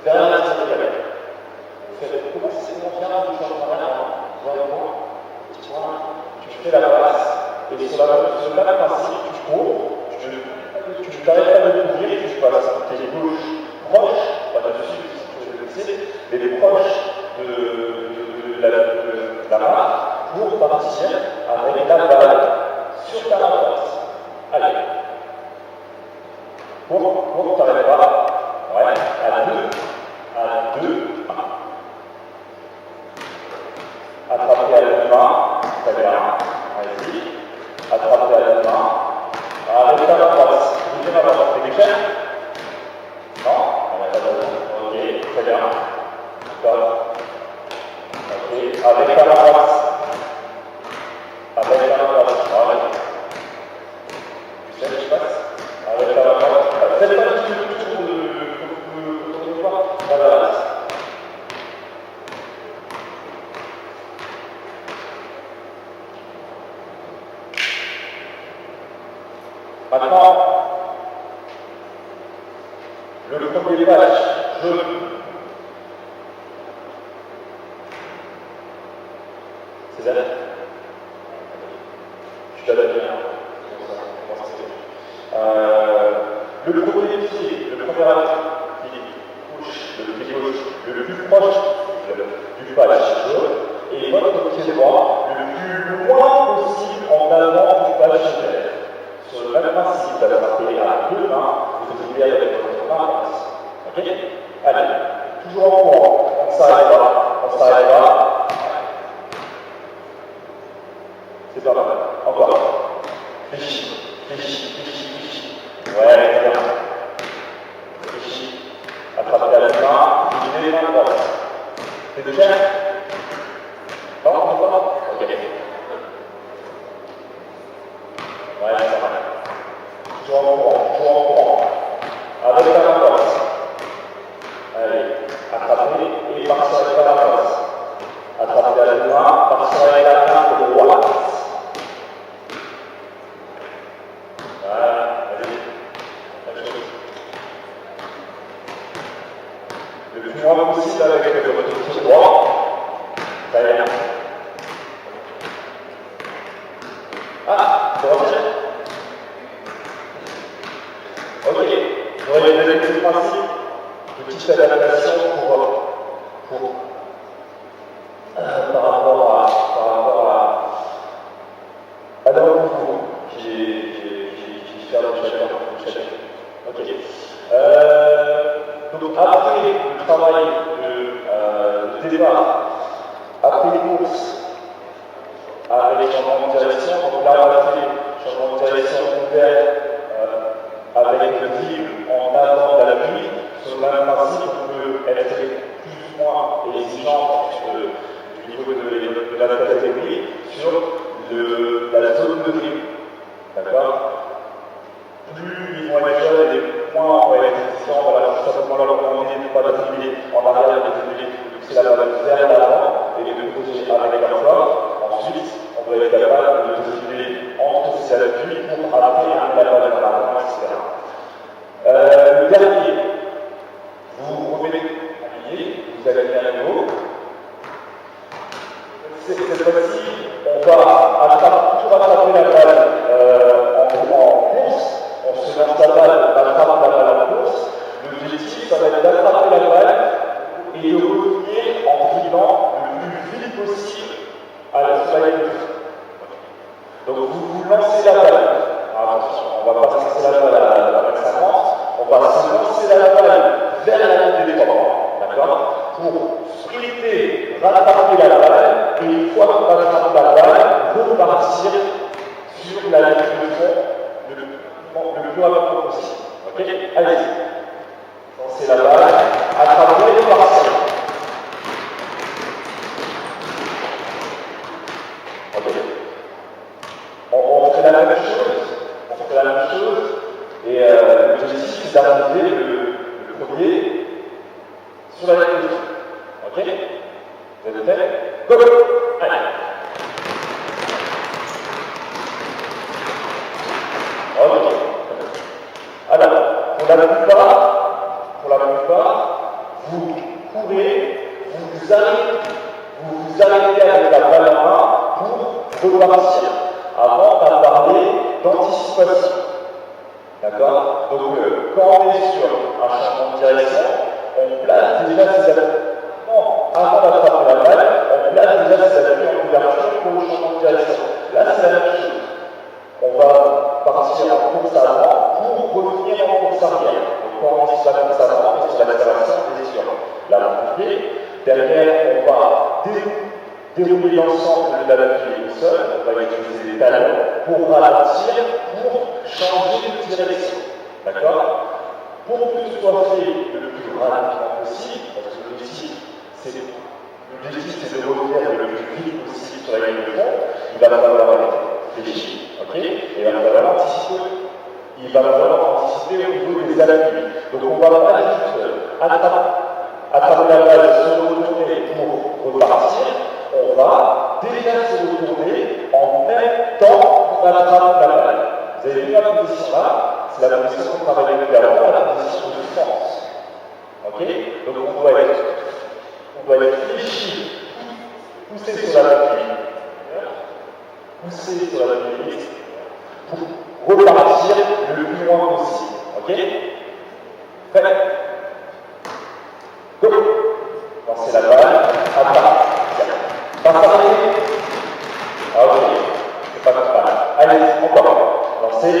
vers l'extérieur. Vous faites comment c'est bien de changer vraiment, tu fais la passe, et sur la principe, tu cours, tu t'arrêtes pas de courir, tu passes tes gauche proche, pas dessus, mais proche de la barre pour partir avec la balle sur ta main droite. Allez. Cours, t'arrêtes pas. Ouais, à deux, 1. Attrapez à deux mains, très bien. Allez-y. Attrapez à deux mains. Avec ta main droite. Bougez ma main droite. C'est clair? Non? Ok, très bien. D'accord. Ok, avec ta main droite. Avec la main droite. Voilà. Tu sais ce qui se passe? Avec la main droite. Faites pas du tout le tour de quoi? Voilà. Maintenant, le premier patch jaune. C'est ça? Je te donne bien. Le premier pied, le premier atout qui touche le pied gauche le plus proche du patch jaune, et votre pied droit le plus loin possible en avant du patch vert. Sur le même principe, vous allez marquer à deux mains, vous ouvrez avec votre main basse. Ok? Allez, toujours en courant, on s'arrête pas, on s'arrête pas. C'est pas mal. Encore. Réfléchis, réfléchis, réfléchis, réfléchis. Ouais, très bien. Réfléchis. Attrapez la main, vous les mains droite. C'est de chair? Non, on peut pas? Ok. Ouais, ça va. Toujours en courant, toujours en courant. Avec la main droite. Allez, attrapez et partez avec la main droite. Attrapez la main, partez avec la main droite. Le plus loin possible avec votre pied droit. Ça y est. Ah, c'est rentré. Ok. Vous voyez le principe. Petite adaptation par rapport à la mouvement qui fait le chacun. Ok. Donc après le travail de départ, après les courses, avec changement de direction, donc là on a fait changement de direction ouvert avec le dribble en avant de la pluie. Sur le même principe, on peut être plus ou moins exigeant du niveau de la catégorie sur la zone de dribble. D'accord? Plus ils vont être jeunes et moins on va être exigeant, voilà, tout simplement leur demander de ne pas dribbler en arrière, de dribbler, c'est la balle vers l'avant et de poser avec la force. Ensuite, on va être capable de dribbler entre ces appuis pour après amener la balle vers l'avant, etc. Le dernier, vous remettez un billet, vous allez bien à nouveau. Cette fois-ci, on va toujours attraper la balle en course. On se lance la balle, on attrape la balle en course. L'objectif, ça va être d'attraper la balle et de revenir en dribblant le plus vite possible à la slide. Donc vous lancez la balle. Attention, on ne va pas lancer la balle à la 50, on va se lancer la balle vers la ligne des 3 points, d'accord? Pour sprinter, rattraper la balle, et une fois qu'on rattrape la balle, repartir sur la ligne de fond le plus rapidement possible. Ok? Allez-y. Lancez la balle, attrapez et repartir. Ok? On fait la même chose. Et l'objectif, c'est d'arriver le premier sur la ligne de fond. Ok? Vous êtes prêts? Go! Allez! Ok. Alors, pour la plupart, vous courez, vous arrêtez avec la balle en main pour repartir. Avant, on a parlé d'anticipation. D'accord? Donc, quand on est sur un changement de direction, on place déjà ses appuis. Non, avant d'attraper la balle, on place déjà ses appuis en couverture pour le changement de direction. Là, c'est la même chose. On va partir en course avant pour revenir en course arrière. Donc, quand on est sur la course avant, on est sur l'accélération, on est sur la montée. Derrière, on va dérouler l'ensemble de la pluie au sol. On va utiliser les talons pour ralentir, pour changer de direction. D'accord? Pour que ce soit fait le plus rapidement possible, parce que l'objectif, c'est de revenir le plus vite possible sur la ligne de fond, il va falloir réfléchir, ok? Et il va falloir anticiper. Il va falloir anticiper au niveau des appuis. Donc on ne va pas juste attraper la balle, se retourner pour repartir. On va déjà se retourner en même temps qu'on attrape la balle. Vous avez vu la position là? C'est la position qu'on travaille depuis avant, la position de force. Ok? Donc on doit être fléchi, pousser sur la pluie, pousser sur la pluie, repartir le plus loin possible. Ok? Prêt? Go! Lancez la balle, attrape. Pas s'arrêter. Ah ok, c'est pas trop mal. Allez, encore. Lancez.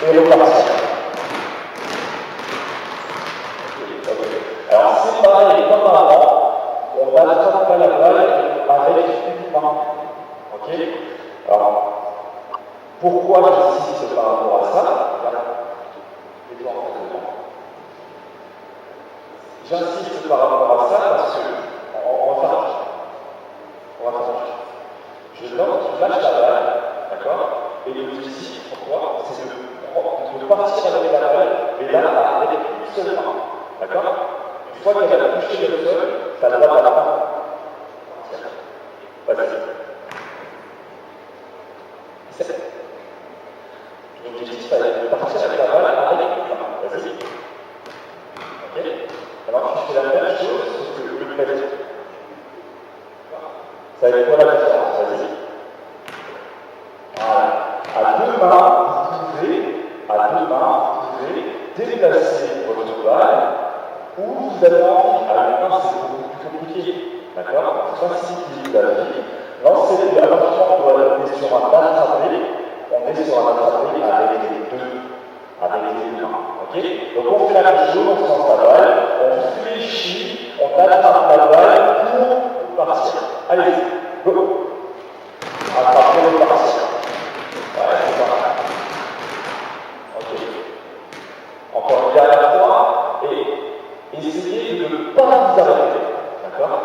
Et repartir. Alors c'est pareil comme avant, on n'attrape pas la balle avec une main. Ok? Alors, pourquoi j'insiste par rapport à ça? J'insiste par rapport à ça parce que on va faire. Je lâche la balle, d'accord? Et l'objectif, pourquoi? C'est de partir avec la balle, mais là, avec une seule main. D'accord? Une fois qu'elle a touché le sol, tu as le droit de la prendre. Vas-y. L'objectif, c'est de partir avec la balle avec une main. Vas-y. Ok? Alors, tu fais la même chose, sauf que le fait. Ça va être quoi la différence? Vas-y. Voilà. À deux mains, vous pouvez déplacer votre balle ou vous avez envie. À une main, c'est beaucoup plus compliqué. D'accord? C'est facile la vie. Lancez-le à partir du moment où on est sur un attrapé, on est sur un attrapé avec les deux mains. Ok? Donc on fait la même chose, on lance la balle, on fléchit, on attrape la balle pour partir. Allez, go! Attrapez le partir. Ouais, c'est pas mal. Ok. Encore une dernière fois, et essayez de ne pas vous arrêter. D'accord?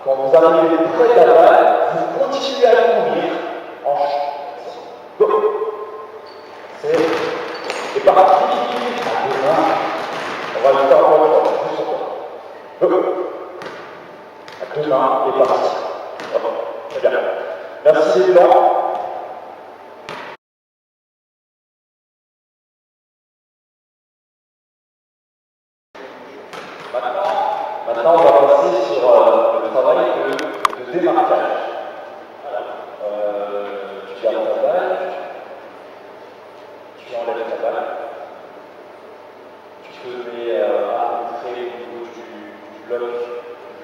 Quand vous arrivez près de la balle, vous continuez à courir en chute. Go! C'est parti. À deux mains. On va le faire encore une fois. Juste encore. Go! À deux mains et parti. Très bien. Merci les blancs. Maintenant, on va passer sur le travail de démarquage. Voilà. Tu gardes ta balle, tu enlèves ta balle, tu te mets à peu près au niveau du bloc, du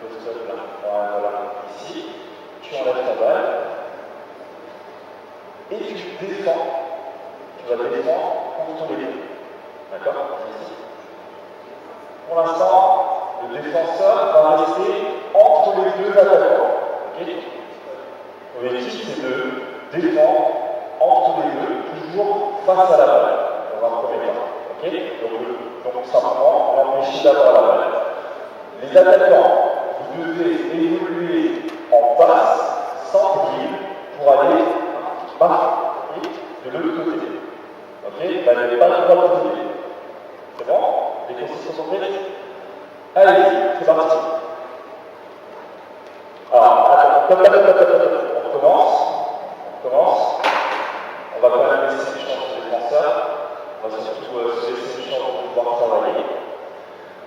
post-up là. Voilà, ici. Tu enlèves ta balle et tu descends. Tu vas descendre contre les deux. D'accord? Ici. Pour l'instant, le défenseur va rester entre les deux attaquants. Okay? L'objectif, c'est de défendre entre les deux, toujours face à la balle, dans un premier temps. Okay? Donc simplement, on empêche d'avoir la balle. Les attaquants, vous devez évoluer en passe, sans dribble, pour aller marquer de l'autre côté. Okay? Vous n'avez pas le droit de dribbler. C'est bon? Les conditions sont prises? Allez, c'est parti. Alors, attends, on recommence. On va quand même laisser une chance aux défenseurs. On va surtout se laisser une chance pour pouvoir travailler.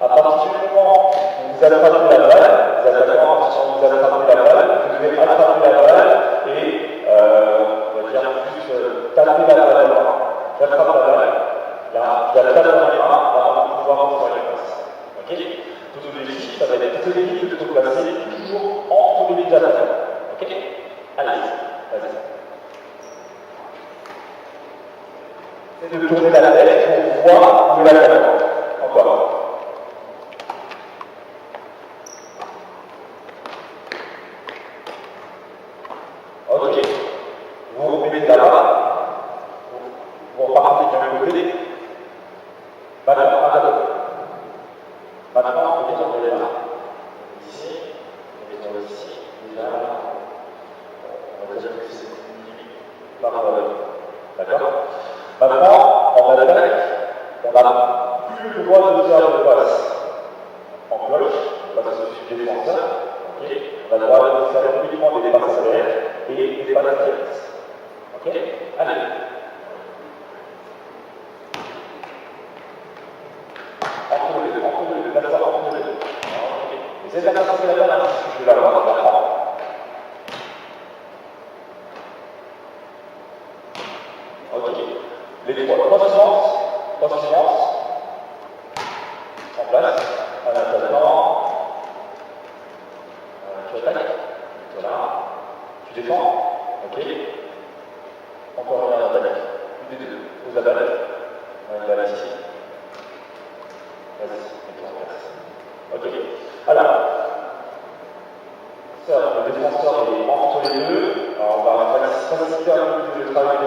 À partir du moment où vous attrapez la balle, vous attrapez la balle, vous devez attraper la balle et on va dire juste taper la balle là. J'attrape la balle, là, je la tape dans les mains avant de pouvoir rentrer la passe. Ok? Tout objectif, ça va être très vite de se placer toujours entre les deux attaquants. Ok? Allez, vas-y. C'est de tourner la tête pour voir où est l'attaquant. Encore. Ok. Vous remettez là-bas. Vous repartez d'un côté. Maintenant, on est là. Ici, on est ici, déjà là. On va dire que c'est par d'accord? Maintenant, en attaque, on n'a plus le droit de faire de passe en bloc, parce que je suis défenseur. Okay? On a le droit de faire uniquement des passes à l'air et des passes directes. Ok? Allez. Entre les deux, d'accord, entre les deux. Vous êtes d'accord avec la balle, je vais la voir, d'accord. Ok. Les trois séances en place. Un attaquant. Tu attaques. Voilà. Tu défends. Ok. Encore un attaque. Une des deux. Vous abattez. On va ici. Vas-y, mets-toi en place. Ok. Alors, ça, le défenseur est entre les deux. Alors, on va faciliter un peu plus le travail.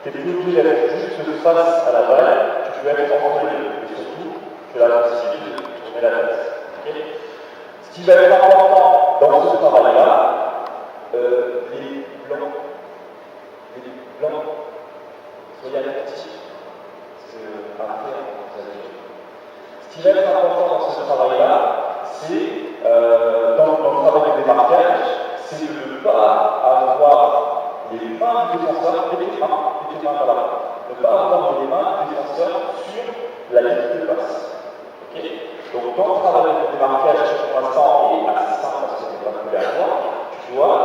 Tu n'es plus obligé d'être juste face à la balle. Tu peux être entre les deux. Et surtout, tu as la possibilité de tourner la tête. Okay. Ce qui va être important dans ce travail-là, les blancs, soyez attentifs. Ce qui va être important dans ce travail-là, c'est, dans le travail de démarquage, c'est de ne pas avoir les mains du défenseur, les mains par là. Ne pas avoir les mains du défenseur sur la ligne de passe. Okay. Donc, dans le travail de démarquage, pour l'instant, est assez simple parce que ce n'est pas coulé à toi, tu dois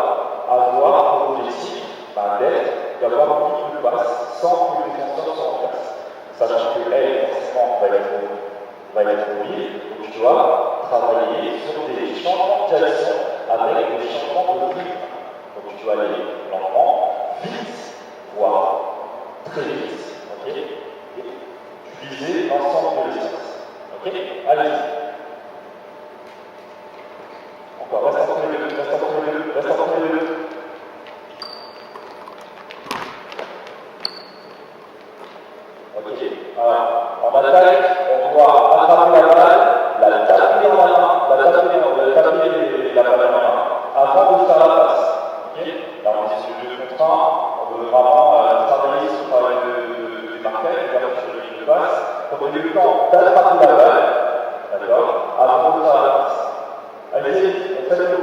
avoir pour objectif d'avoir une ligne de passe sans que le défenseur soit en place. Sachant que elle, forcément, va être mobile, donc tu dois travailler sur des changements de direction avec des changements de rythme. Donc tu dois aller lentement, vite, voire très vite, ok, et tu vises l'ensemble de l'espace. Ok, allez-y. Encore, reste entre les deux, reste entre les deux. Ok, alors, en attaque, on doit attraper la balle, la taper dans la main, la balle en main, avant de faire la passe. Ok, là on est sur le 2 contre 1, on veut vraiment travailler sur le travail de démarquage, sur le ligne de passe, pour donner le temps d'attraper la balle, d'accord, avant de faire la passe. Allez-y, faites-le.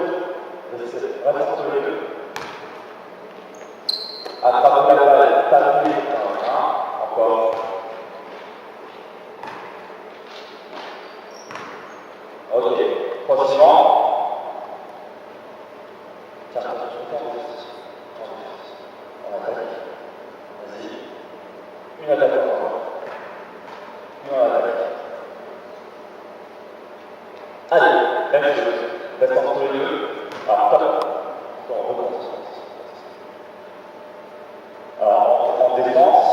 Reste entre les deux. Attraper la balle, taper dans la main, encore. Ok, prochainement. Tiens, on attaque. Vas-y. Une attaque encore. Une attaque. Allez, même chose. Reste entre les deux. Alors, top. On recommence. Alors, en défense.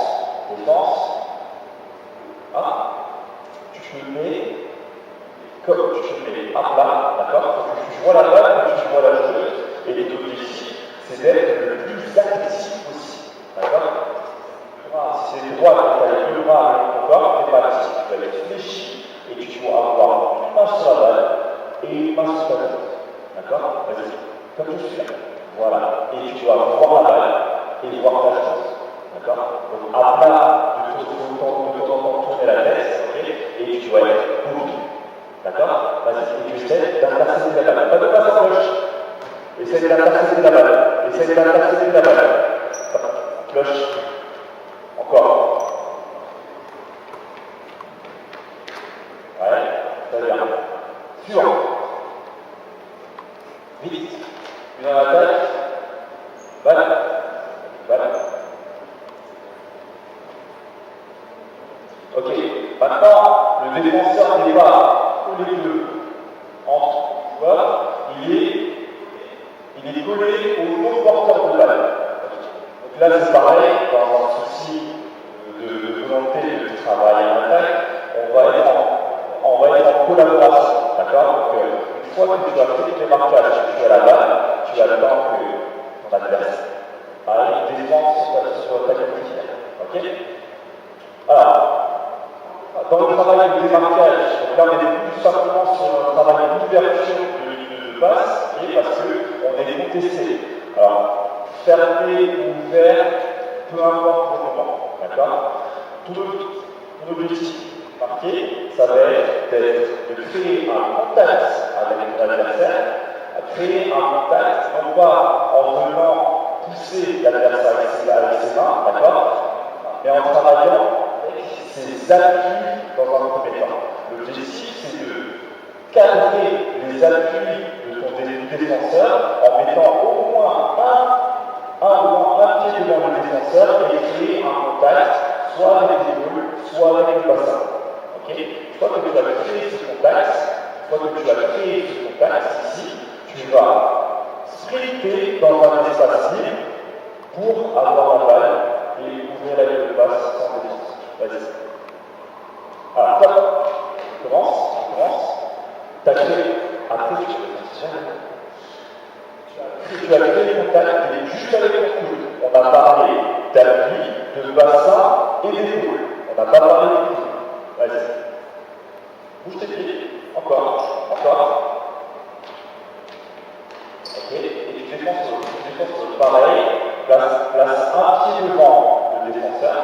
Ah, tu te mets comme tu te mets à plat, d'accord? Tu vois la balle, tu vois la joueuse, et l'objectif, c'est d'être le plus actif possible, d'accord? Si c'est droit, tu as les deux bras avec ton corps, tu n'es pas actif, tu vas être fléchi, et tu dois avoir une main sur la balle et une main sur ta tête, d'accord? Vas-y, comme je suis là, voilà, et tu dois voir la balle et voir ta chose, d'accord? Donc à plat, de temps en temps tourner la tête, ok? Et tu dois être mobile. D'accord? Vas-y, et tu essaies d'intercepter la balle. Pas de passe en cloche. Essaye d'intercepter la balle. Cloche. Encore. Ouais, très bien. Suivant. Vite. Une en attaque. Balle. Ok. Maintenant, le défenseur n'est pas les deux entre joueurs, il est collé au non-porteur de balle. Donc là, c'est pareil, dans un souci de volonté de travail en attaque, on va être en collaboration. D'accord? Donc, une fois que tu as fait les marquages, tu as la balle, tu attends que ton adversaire aille défendre sur ta qualification. Ok? Alors, dans le travail de démarquage, donc là on est plus simplement sur un travail d'ouverture de ligne de passe, parce qu'on est contesté. Alors, fermé ou ouvert, peu importe le moment, d'accord? Ton objectif marqué, ça va être de créer un contact avec ton adversaire, créer un contact, non pas en venant pousser l'adversaire avec ses mains, d'accord? Mais en travaillant ses appuis dans un premier temps. L'objectif, c'est de cadrer les appuis de ton défenseur en mettant au moins un pied devant le défenseur et créer un contact, soit avec les épaules, soit avec le bassin. Okay. Une fois que tu as créé ce contact, ici, tu vas sprinter dans un espace libre pour avoir la balle et ouvrir la ligne de passe sans défense. Vas-y. Alors, top. On commence. Tu as créé. Après, tu as créé le contact, il est juste avec ton coude. On a parlé d'appui, de bassin et d'épaule. On n'a pas parlé de coude. Vas-y. Bouge tes pieds. Encore. Ok. Et tu défenses pareil. Place un pied devant le défenseur.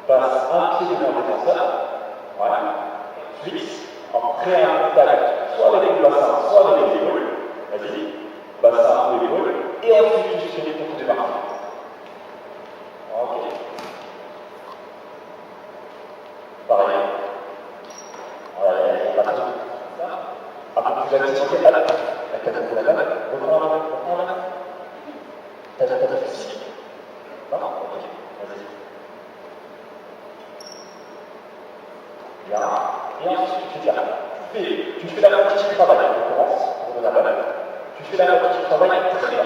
Passe un pied devant le défenseur. Voilà. Ensuite, en créant un contact, soit avec le bassin, soit avec les épaules. Vas-y. Bassin ou épaule. Et ensuite, tu fais pour te démarrer. Ok. Pareil. Voilà, on va tout. Après, tu vas expliquer la balle. La balle. Reprends la balle. T'as fait ici. Non. Ok. Vas-y. Bien. Et ensuite, tu fais la partie du travail. On commence. On donne la balle. Tu fais la partie du travail très bien.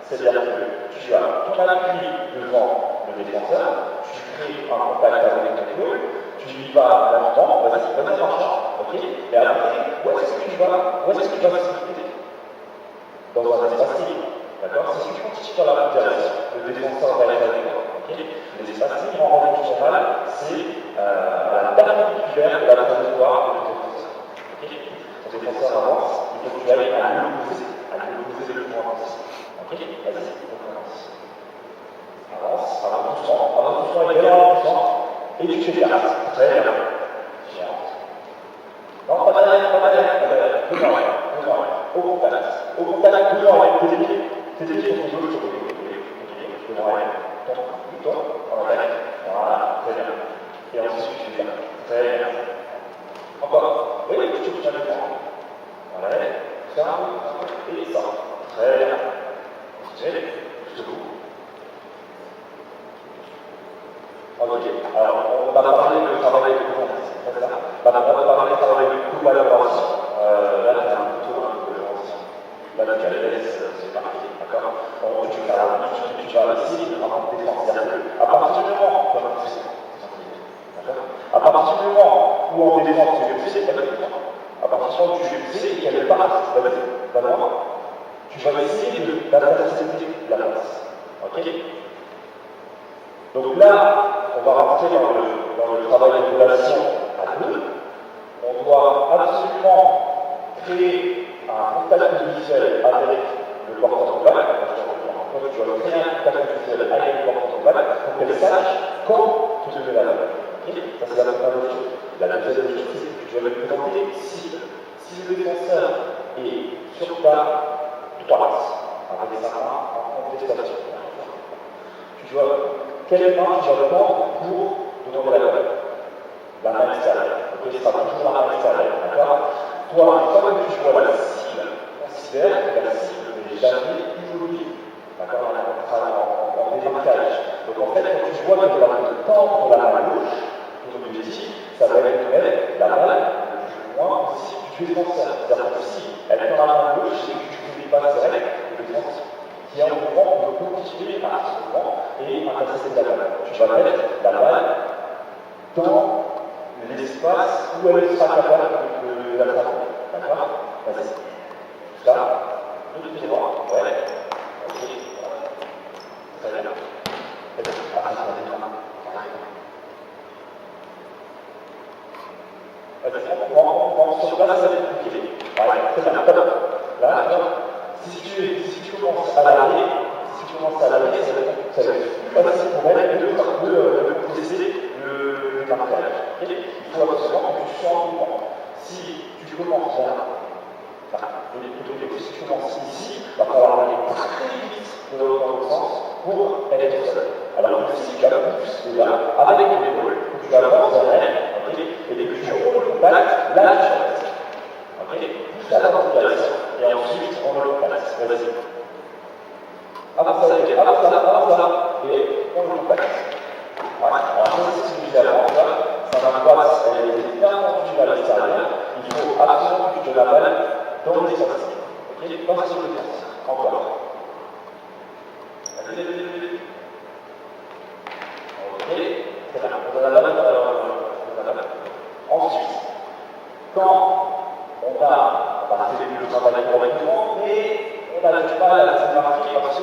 C'est-à-dire que tu as ton appui devant le défenseur, tu crées un contact avec ton épaule, tu y vas lentement, vas-y, marchant, ok. Et après, où est-ce que tu vas s'occuper? Dans un espace libre. D'accord. Si tu continues dans la même direction, le défenseur va être avec toi. Okay. Les espaces libres, en règle générale, c'est la perpendiculaire de la trajectoire de ton défenseur. Okay. Ton défenseur avance, il faut que tu ailles à l'opposé le plus loin possible. Ok. Vas-y, on commence. Avance doucement, et bien doucement, et tu fais gaffe. Très bien. Non, pas derrière, devant, au contact, devant avec tes pieds sont gauche, devant elle, ton, en attaque, voilà, très bien. Et ensuite tu fais gaffe, très bien. Encore, oui, tu tiens le point. Voilà, ça, et ça, très bien. Debout. Ok, alors on a parlé de travail de confiance, c'est ça. Maintenant, on va parler de travail de collaboration. Là, tu as un peu de collaboration. Là, tu as les laisses, c'est parti, d'accord. Tu vas essayer de avoir des défenses. À partir du moment, à partir du moment où en défense tu le sais, à partir du moment où tu sais qu'elle part, tu vas essayer d'intercepter la place. Ok. Donc là, on va rentrer dans le travail de relation à deux. On doit absolument créer un contact visuel avec le porteur de balle. Tu dois créer un contact visuel avec le porteur de balle pour qu'elle sache quand tu te mets la balle. Okay. Ça, c'est la première chose. La deuxième chose, c'est que tu dois lui présenter cible. Si le défenseur est sur ta droite, avec sa main en contestation, tu dois, quelle main tu vas prendre pour donner la balle? La main extérieure. Ok, ce sera toujours la main extérieure. D'accord. Toi, une fois que tu vois la cible, considère que la cible n'est jamais immobile. D'accord. En démarquage. Donc en fait, quand tu vois qu'elle va te tendre la main gauche, ton objectif, ça va être de mettre la balle le plus loin possible du défenseur. C'est-à-dire que si elle tend la main gauche, c'est que tu ne fais pas direct le défenseur. Qui est un mouvement pour continuer à ce mouvement et à passer la balle. Tu vas mettre la balle dans l'espace où elle sera capable de l'attraper. D'accord. Vas-y. Ça, le pied droit. Ouais. Ok. Très bien. On sur place, ça va être compliqué. Ouais, très bien. Là, si tu commences à l'arrêter, ça va être plus facile pour elle de processer le marquage. Il faut absolument que tu sois en mouvement. Si tu commences là, si tu commences ici, il va falloir aller très vite dans le sens pour être seul. Alors que si tu avances déjà avec l'épaule, tu avances vers elle, okay, et dès que tu roules le contact, là tu changes. Okay. Pousse à la direction, et ensuite on le place. Vas-y. avant ça, et on le contacte. Ouais. Alors, ça, c'est ce que je disais avant, ça m'angoisse, elle est bien tendue à l'extérieur, il faut absolument que je te la balle dans l'espace. Ok? Pas sur le défense. Encore. Vas-y. Ok, très bien. On a la balle. Ensuite, quand on a fait le travail correctement, mais on n'a pas à la démarquer parce que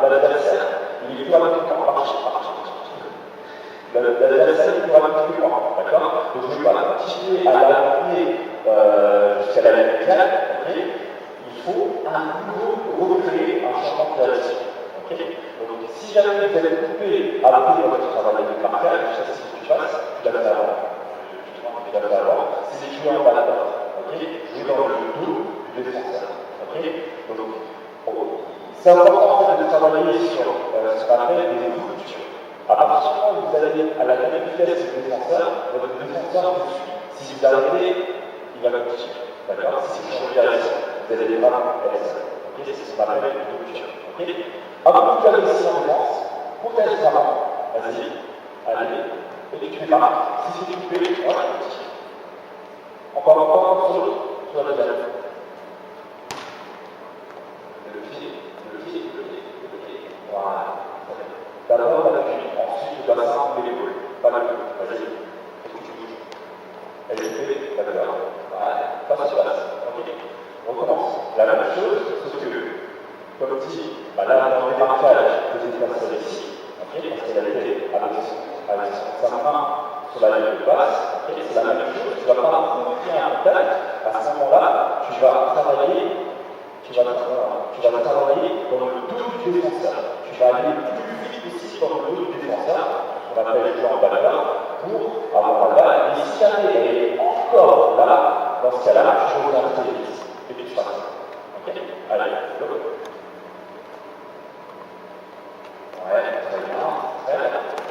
l'adversaire, il est plus rapide qu'en marche. L'adversaire, il est plus rapide que moi. D'accord? Donc je ne vais pas continuer à l'amener jusqu'à la ligne finale. Okay? Il faut à nouveau recréer un changement de direction. Okay? Donc si jamais vous avez coupé après votre travail de marquage, je sais ce que tu fasses, tu l'as fait avant. C'est jouer en batteur. Okay? Jouer dans le dos du défenseur. Okay? Donc, c'est important en fait, de travailler sur ce qu'on appelle des ruptures. À partir du moment où vous allez à la même vitesse du défenseur, votre défenseur vous suit. Si vous arrêtez, il va continuer. D'accord? Si vous changez de direction, vous allez les bras vers ça. Okay? C'est ce qu'on appelle une rupture. Okay? Avant que vous allez ici en défense, protège vraiment. Vas-y. Allez. Et tu fais pas. Si c'est coupé, voilà. Encore sur l'autre, sur la deuxième. Le pied. Voilà. D'abord l'appui, ensuite le bassin, l'épaule. Pas le dos. Vas-y. Est-ce que tu bouges? Elle est coupée, d'accord. Voilà. Passe sur place. Ok. On recommence. La même chose, sauf que, comme dit, là, dans le démarquage, que j'ai passé ici, parce qu'elle a été avec sa main sur la ligne de base, c'est la même chose, tu ne vas pas provoquer un contact, à ce moment-là, tu vas travailler dans le dos du défenseur. Tu vas aller le plus vite possible dans le dos du défenseur, on appelle le jeu en batteur, pour avoir la balle, et si jamais elle est encore là, dans ce cas-là, tu reviens très vite, et puis tu passes. Ok? Allez, go. Ouais, très bien.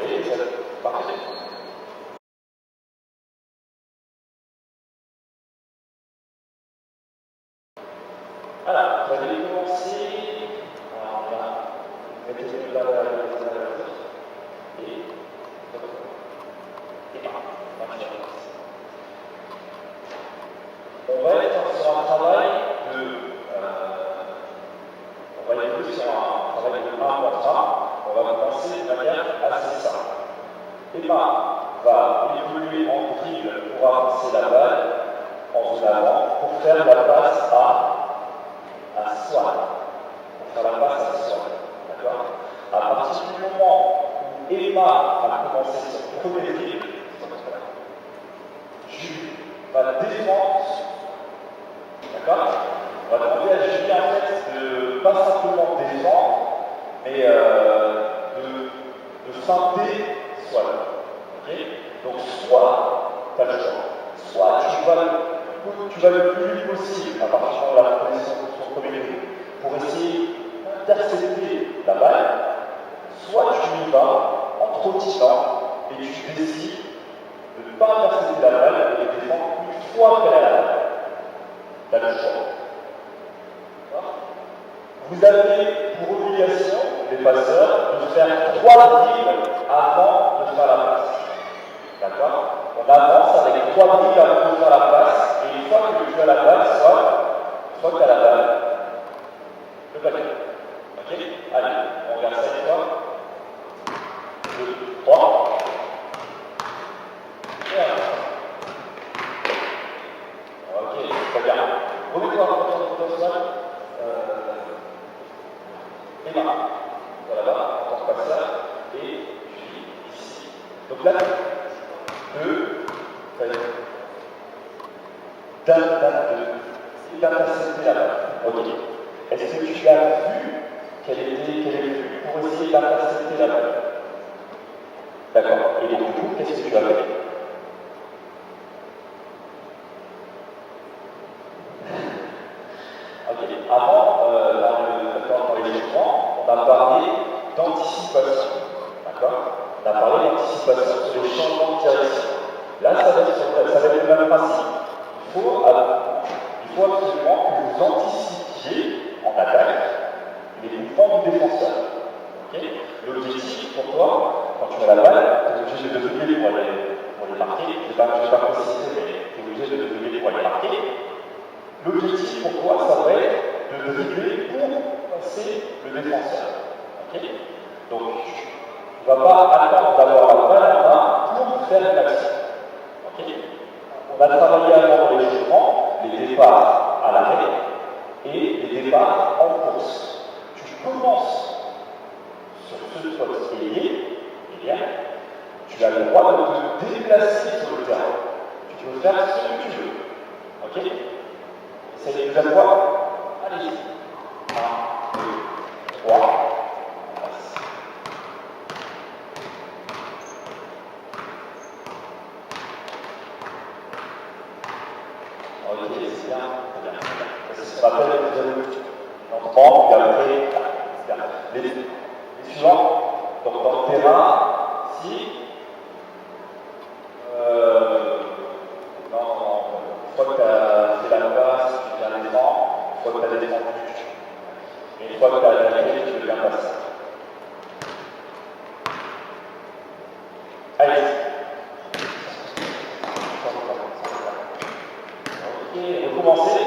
Et c'est parfait. Alors, vous allez commencer. Alors, là, mettez là et on va être sur un travail de. On va évoluer sur un travail de 1 quadrat. On va commencer de manière assez simple. Emma va évoluer en dribble pour avancer la balle en avant pour faire la passe à Swan. Pour faire la passe à Swan. D'accord? À partir du moment où Emma va commencer son premier dribble, Jules va défendre. D'accord? On va demander à Julie en fait de pas simplement défendre, mais de feinter Swan. Okay? Donc soit tu as le choix, soit tu vas le plus vite possible à partir de la position de son premier dribble pour essayer d'intercepter la balle, soit tu y vas en trottinant et tu décides de ne pas intercepter la balle et de défendre une fois qu'elle a la balle. Tu as le choix. Vous avez pour obligation, les passeurs, de faire 3 dribbles avant de faire la passe. D'accord? On avance avec 3 dribbles avant de faire la passe, et une fois que tu as la balle, soit tu as la balle, le paquet. Ok? Allez, on regarde ça une fois. 2, 3. Et alors. Ok, très bien. Remets-toi en position. Emma, voilà, on passe ça, et puis ici. Donc là, 2, d'intercepter la balle. Ok. Est-ce que tu as vu quelle est vue pour essayer d'intercepter la balle? D'accord. Et du coup, qu'est-ce que tu as fait? Ok. Avant, dans les écrans, on a parlé d'anticipation. D'accord? On a parlé d'anticipation sur les changements de direction. Là, ça va être le même principe. Il faut absolument que vous anticipiez en attaque les mouvements défenseur. Okay. L'objectif pour toi, quand tu as la balle, tu es obligé de doubler pour les marquer. Je ne vais pas préciser, mais tu es obligé de doubler pour les marquer. L'objectif pour toi, ça va être de dribbler pour passer le défenseur. Okay. Donc, tu ne vas pas attendre d'avoir la balle en main pour faire une action. Okay. On a travaillé avant dans les échauffements, les départs à l'arrêt et les départs en course. Tu commences sur ce spot ailier, eh bien, tu as le droit de te déplacer sur le terrain. Tu peux faire ce que tu veux. Ok? Essayez de le voir. Allez-y. 1, 2, 3. Ok, c'est bien. C'est ce qu'on appelle l'entrant, puis après, les suivants. Donc dans le terrain, si une fois que tu as fait la passe, tu viens descendre, une fois que tu as descendu, et une fois que tu as attaqué, tu viens passer. Allez. Ok, recommencer.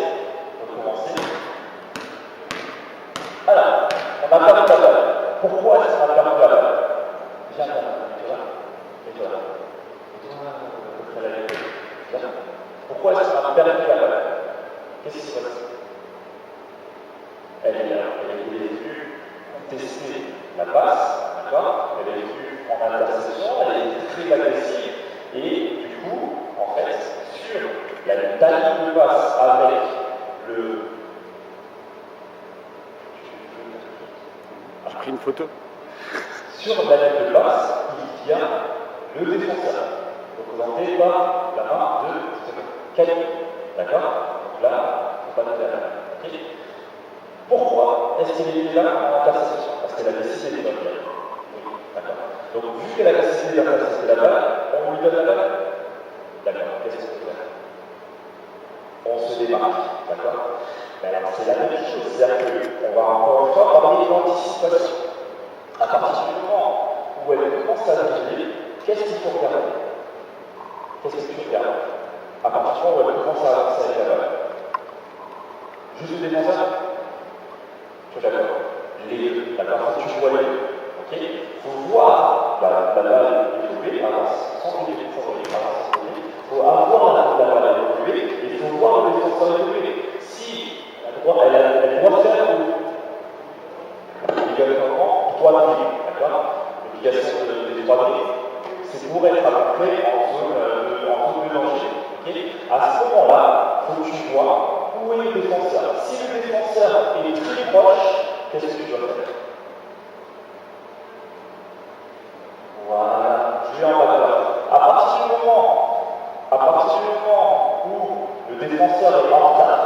Alors, on a perdu la balle. Pourquoi est-ce qu'on a perdu la balle? Viens là, et toi. Pourquoi est-ce qu'on a perdu la balle? Qu'est-ce qui se passe? Elle est venue contester la passe, d'accord? Elle est venue en intercession, elle est très agressive, et du coup, en fait, sur la ligne de passe avec le... J'ai pris une photo. Sur la ligne de passe, il y a le défenseur, représenté par la main de Camille. D'accord? Donc là, il ne faut pas noter la main. Okay. Pourquoi est-ce qu'elle était là en intercession? Parce qu'elle a décidé de donner. Oui, d'accord. Donc, vu qu'elle a décidé d'intercesser la balle, on lui donne la balle. D'accord. Qu'est-ce qu'on peut faire? On se démarque. D'accord? Mais alors, c'est la même chose. C'est-à-dire qu'on va encore une fois parler d'anticipation. À partir du moment où elle commence à dribbler, qu'est-ce qu'il faut regarder? Qu'est-ce que tu regardes? À partir du moment où elle commence à avancer avec la balle. Juste le défenseur? Tu vois, d'accord. Les deux. D'accord? Faut que tu vois les deux. Ok? Il faut voir la balle évoluer, avance, sans dribbler, avance, sans dribbler. Il faut avoir la balle évoluer et il faut voir le défenseur évoluer. Si elle doit faire obligatoirement 3 dribbles, d'accord? L'obligation des 3 dribbles, c'est pour être à peu près en zone de danger. Okay? À ce moment-là, il faut que tu vois où est le défenseur. Si le défenseur est très proche, qu'est-ce que tu dois faire? Voilà, je vais en bas. À partir du moment où le défenseur est en retard,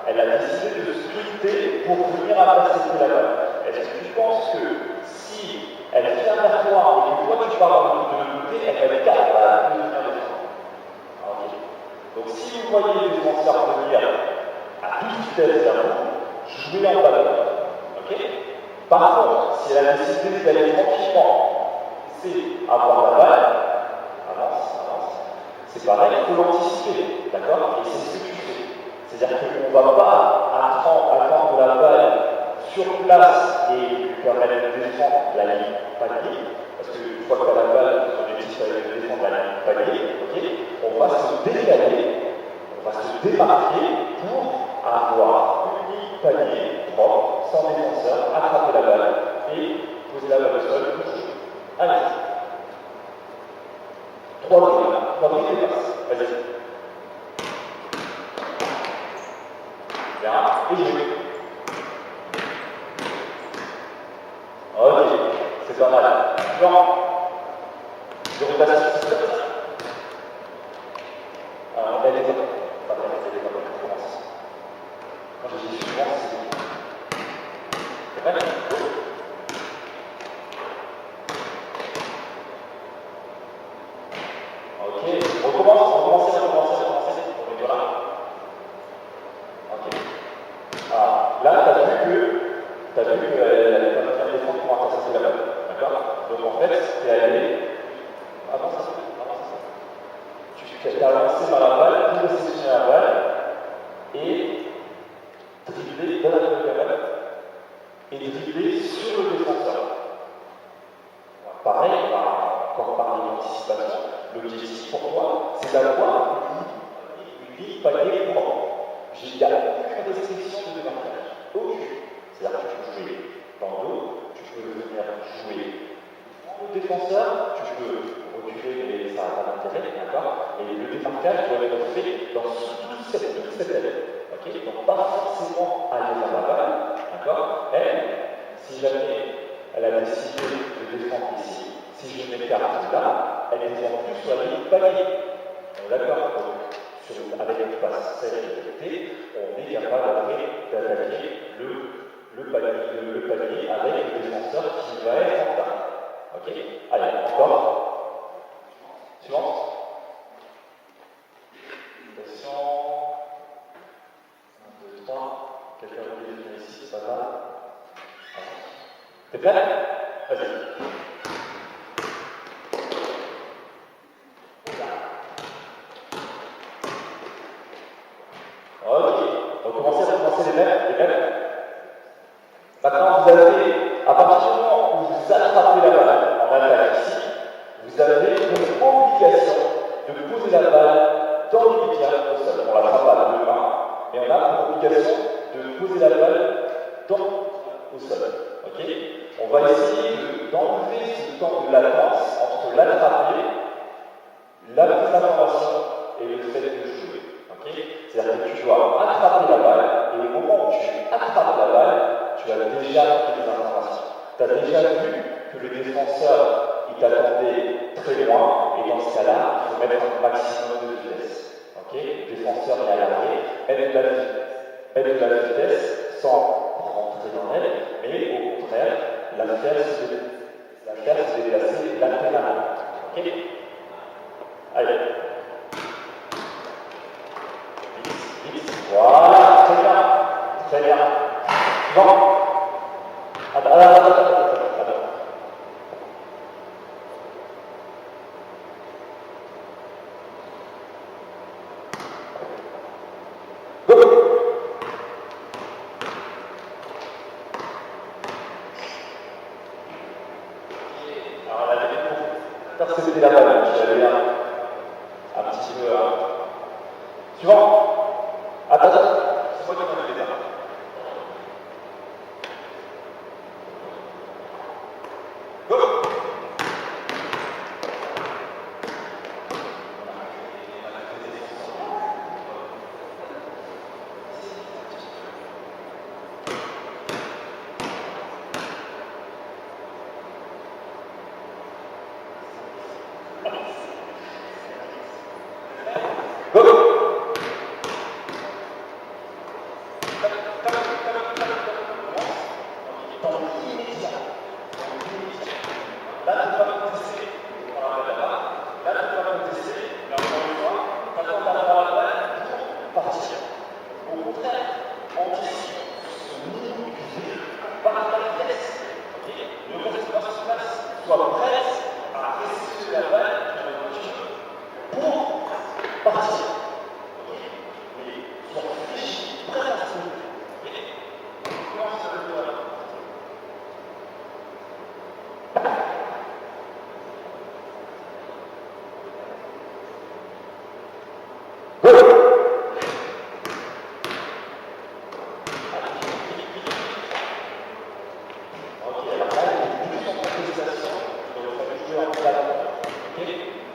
elle a décidé de sprinter pour venir intercepter la balle. Est-ce que tu penses que si elle vient vers toi et que toi tu pars de l'autre côté, elle va être capable de venir descendre? Okay. Donc si vous voyez le défenseur venir à toute vitesse vers vous, jouez en bas. Okay. Par contre, si elle a décidé d'aller tranquillement, c'est avoir la balle, avance. C'est pareil, il faut l'anticiper, d'accord? Et c'est ce que tu fais. C'est-à-dire qu'on ne va pas attendre la balle sur place et lui permettre de défendre la ligne panier, parce qu'une fois que tu as la balle, son objectif va être de défendre la ligne panier, okay, on va se décaler, on va se démarquer pour avoir une ligne panier propre, sans défenseur, attraper la balle et poser la balle au sol pour jouer. Allez. 3 dribbles passes. Vas-y. Bien. Et jouer. Ok. C'est pas mal. Jean. Je repasse. Alors, on va aller. Pas bien, c'est les bonnes commence. Quand je dis suivant, c'est vrai. Ok, recommence. Voilà. Ok. Alors, là, tu as vu qu'elle n'a pas aller. Avance un peu. Tu as lancé par la balle, pour réceptionner la balle, et dribbler dans la balle, et dribbler sur le défenseur. Pareil, quand on parle d'anticipation, l'objectif pour toi, c'est d'avoir une ligne palier propre. Il n'y a aucune restriction de démarquage. Aucune. C'est-à-dire que tu peux jouer dans le dos, tu peux venir jouer au défenseur, tu peux reculer, mais ça n'a pas d'intérêt, d'accord? Et le démarquage doit être fait dans toute cette aile. Okay, donc pas forcément aller vers la balle, d'accord? Elle, si jamais elle a décidé de défendre ici, si je mets carte là, elle défend plus sur la ligne palier. D'accord? Donc, avec une passe sécurité, on est capable après d'attaquer le palier avec le défenseur qui va être en retard. Ok? Allez, encore. Suivante. Attention. 1, 2, 3. Quelqu'un veut venir ici, ça va? T'es prêt? Vas-y. Ok, donc commencez les mêmes. Maintenant, vous avez, à partir du moment où vous attrapez la balle en attaque ici, vous avez une obligation de poser la balle dans l'immédiat au sol. On l'attrape à la main, mais on a une obligation de poser la balle au sol. Ok? On va essayer d'enlever ce temps de latence entre l'attraper, la prise d'information et le fait de jouer. Okay? C'est-à-dire que tu dois attraper la balle, et au moment où tu attrapes la balle, tu as déjà pris des informations. Tu as déjà vu que le défenseur, il t'attendait très loin, et dans ce cas-là, il faut mettre un maximum de vitesse. Okay? Le défenseur est à l'arrêt, mettre de la vitesse sans rentrer dans elle, mais au contraire, la faire se déplacer latéralement. Okay? Allez. Voilà, très bien. Bon. Attends. Go. Alors, on avait intercepté la balle, je l'avais un petit peu. Suivant. Attends, c'est moi qui m'en ai fait. Go.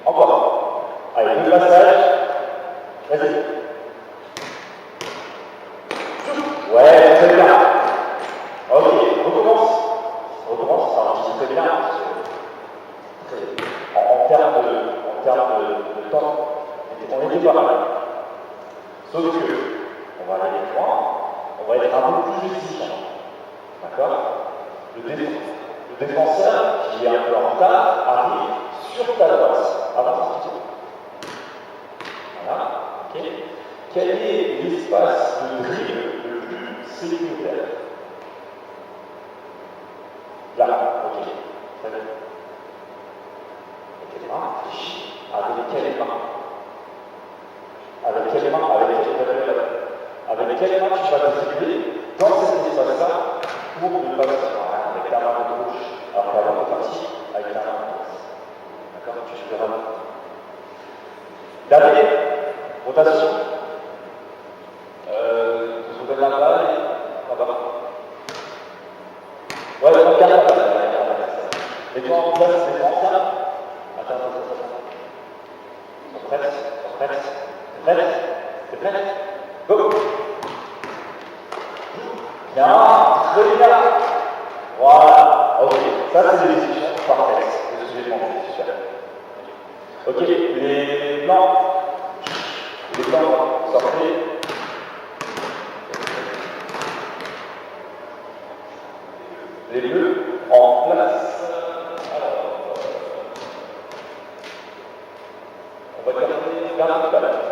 Encore. Allez, deux passages. Vas-y. Ouais, très bien. Ok, recommence. Ça enregistre très bien. En termes de temps, on était pas mal. Sauf que, on va aller plus loin, on va être un peu plus exigeant. D'accord? Le défenseur, qui est un peu en retard, arrive sur ta droite. Avance un petit peu. Voilà. Ok. Quel est l'espace de dribble le plus sécuritaire? Là. Ok. Très bien. Hein, réfléchis, avec quelle main? Avec quelle main? Avec quelle main tu vas distribuer dans cet espace-là pour ne pas se faire avec ta main gauche, alors qu'avant tu es parti avec ta main droite. D'accord? Tu verras. Dernier, rotation. Je vous donne la balle et là-bas. Ouais, regarde la balle. Mets-toi en place, mets-toi en place. Attends. T'es prête? Go! Bien, très bien. Voilà, ok. Ça, c'est l'exécution parfaite de ce que j'ai demandé. Super. Ok, les blancs, sortez. Les bleus, en place. Alors, on va garder une balle.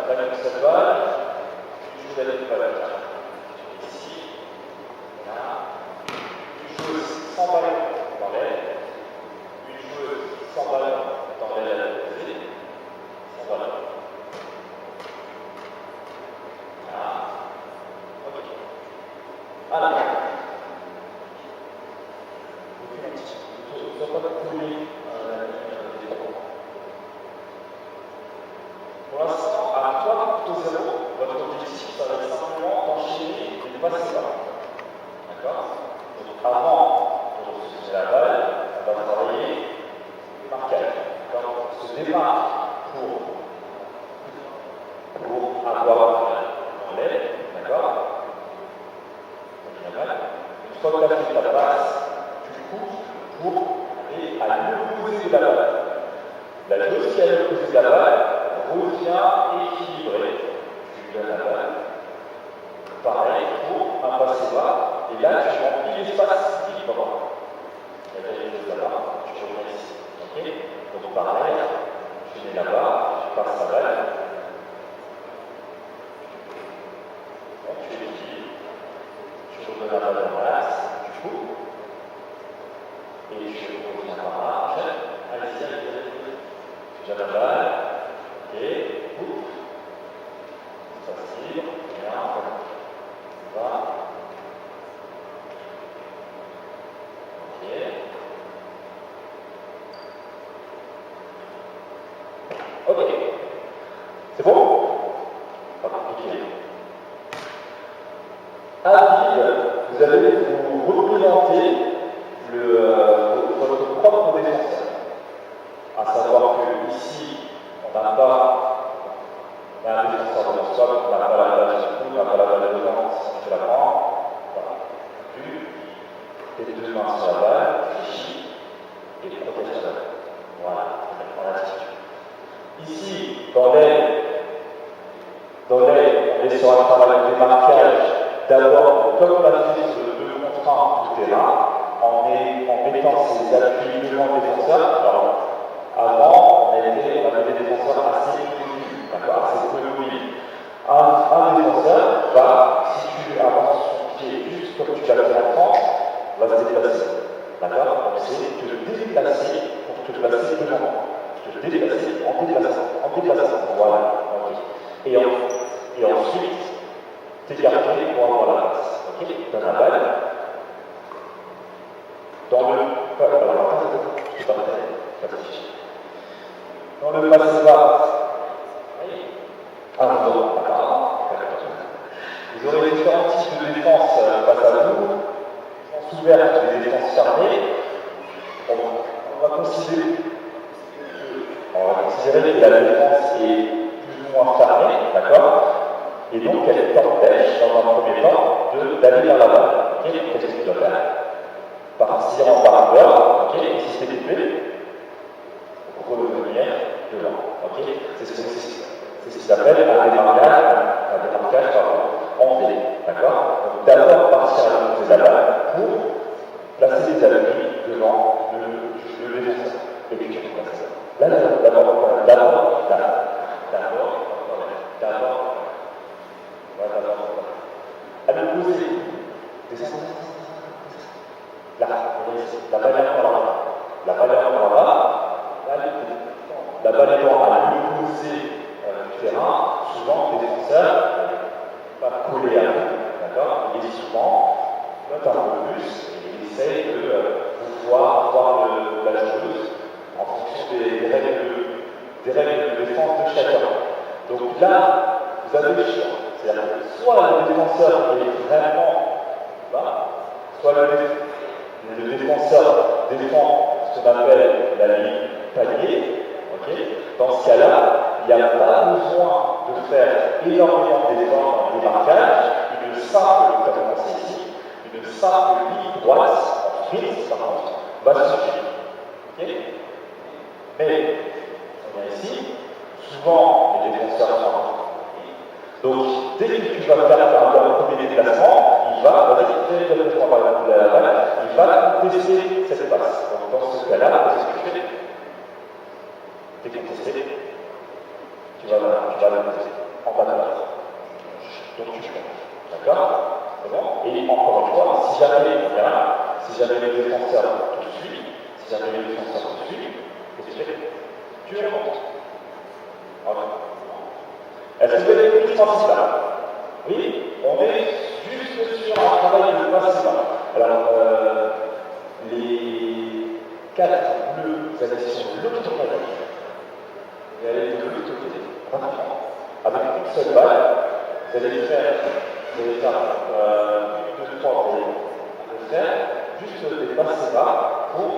Avec cette balle, tu joues avec la balle. Ici, là. Une joueuse sans ballon dans l'aile. Une joueuse sans ballon dans l'aile. Sans ballon. Alors, pour l'instant, à 3.0, votre objectif, ça va être simplement d'enchaîner et de passer ça. D'accord? Donc, avant de se la balle, on va travailler marquage. D'accord? On se démarque pour avoir en l'aile. D'accord? Une fois que tu as fait ta passe, tu coupes pour aller à l'opposé de la balle. La joueuse qui est à l'opposé de la balle revient équilibrée. Tu donnes la balle. Pareil pour un passe bas. Et là, tu remplis l'espace libre. Il y a des choses là-bas. Tu reviens ici. Ok? Donc pareil, tu mets là-bas, tu passes ta balle. Donc tu équilibres. Tu redonnes la balle en place. Tu coupes. Et je reviens par là. Allez-y. Tu donnes la balle. Et coupe. Facile. Bien. Voilà. Ok. Ok. C'est bon? Pas compliqué. À vide, vous allez vous représenter votre propre défenseur. À savoir que ici, on n'a pas un défenseur de stop, on n'a pas la balle sur le coup, on n'a pas la balle devant, si tu la prends. Voilà. Tes deux mains sur la balle, réfléchis et protège la balle. Voilà, on a l'attitude. Ici, dans l'aile, on est sur un travail de démarquage. D'abord, comme on a fait sur le 2 contre 1 du terrain, en mettant ses appuis devant le défenseur. Alors, avant, on avait des défenseurs assez mobiles, d'accord, assez peu mobiles. Un défenseur va, si tu avances son pied juste comme tu l'as fait en France, va se déplacer. D'accord? Donc c'est te déplacer pour te placer devant. Te déplacer en déplaçant. Voilà. Okay. Et ensuite, t'écarter pour avoir la passe. Ok? Dans la balle. Dans le. Alors, je ne sais pas dans le passe bas. Alors, vous aurez différents types de défense face à vous. Défense ouverte et des défenses fermées. On va considérer que la défense est plus ou moins fermée, d'accord? Et donc elle t'empêche, dans un premier temps, d'aller vers la balle. Ok? Qu'est-ce que tu dois faire? Partir en barreur, ok? Et si c'est coupé, revenir devant. Ok? C'est ce qu'ils appellent un démarquage en V. D'accord? Donc d'abord partir à l'opposé de la balle pour placer des appuis devant le défenseur. Et puis tu places. Là, à l'opposé, la balle est encore là. La balle est encore là. Là, la balle étant à l'opposé du terrain, souvent le défenseur va coller à vous, d'accord? Il est souvent, note un peu plus, et il essaye de voir la joueuse en fonction des règles de défense de chacun. Donc là, vous avez le choix. C'est-à-dire que soit le défenseur est vraiment bas, soit le défenseur défend ce qu'on appelle la ligne palier. Okay. Dans ce cas-là, il n'y a pas besoin de faire énormément d'efforts dans le démarquage. Une simple, comme on sait ici, une simple ligne droite, en frise, par contre, va suffire. Okay. Mais, on vient ici, souvent les défenseurs sont. Donc, dès que tu vas faire un premier déplacement, il va contester cette passe. Donc, dans ce cas-là, qu'est-ce que tu fais? Tu es contesté, tu vas le contester en bas de la barre. Donc, tu changes. D'accord? C'est bon? Et encore une fois, si jamais le défenseur te suit, qu'est-ce que tu fais? Tu remontes. Voilà. Est-ce que vous avez compris ce principe-là? Oui, on est juste sur un travail de principe. Alors, les 4 bleus, vous allez sur l'autre côté. Vous allez de l'autre côté, rapidement. Avec une seule balle, vous allez faire 1, 2, 3, vous allez faire juste des passes bas pour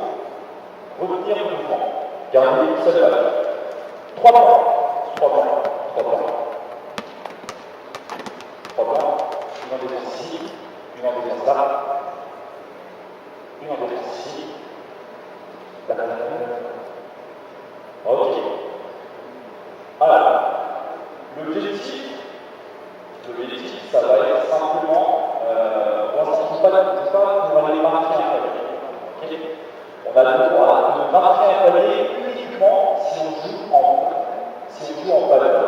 retenir le mouvement. Gardez une seule balle. 3 blancs. 3 blancs. 3 blancs. 3 blancs. Une en défense ici, une en défense là. Une en défense ici. Là. Ok. Alors, l'objectif, ça va être simplement, on ne pas pour aller marquer un palier. Okay. On a le droit de marquer un palier uniquement si on joue en valeur.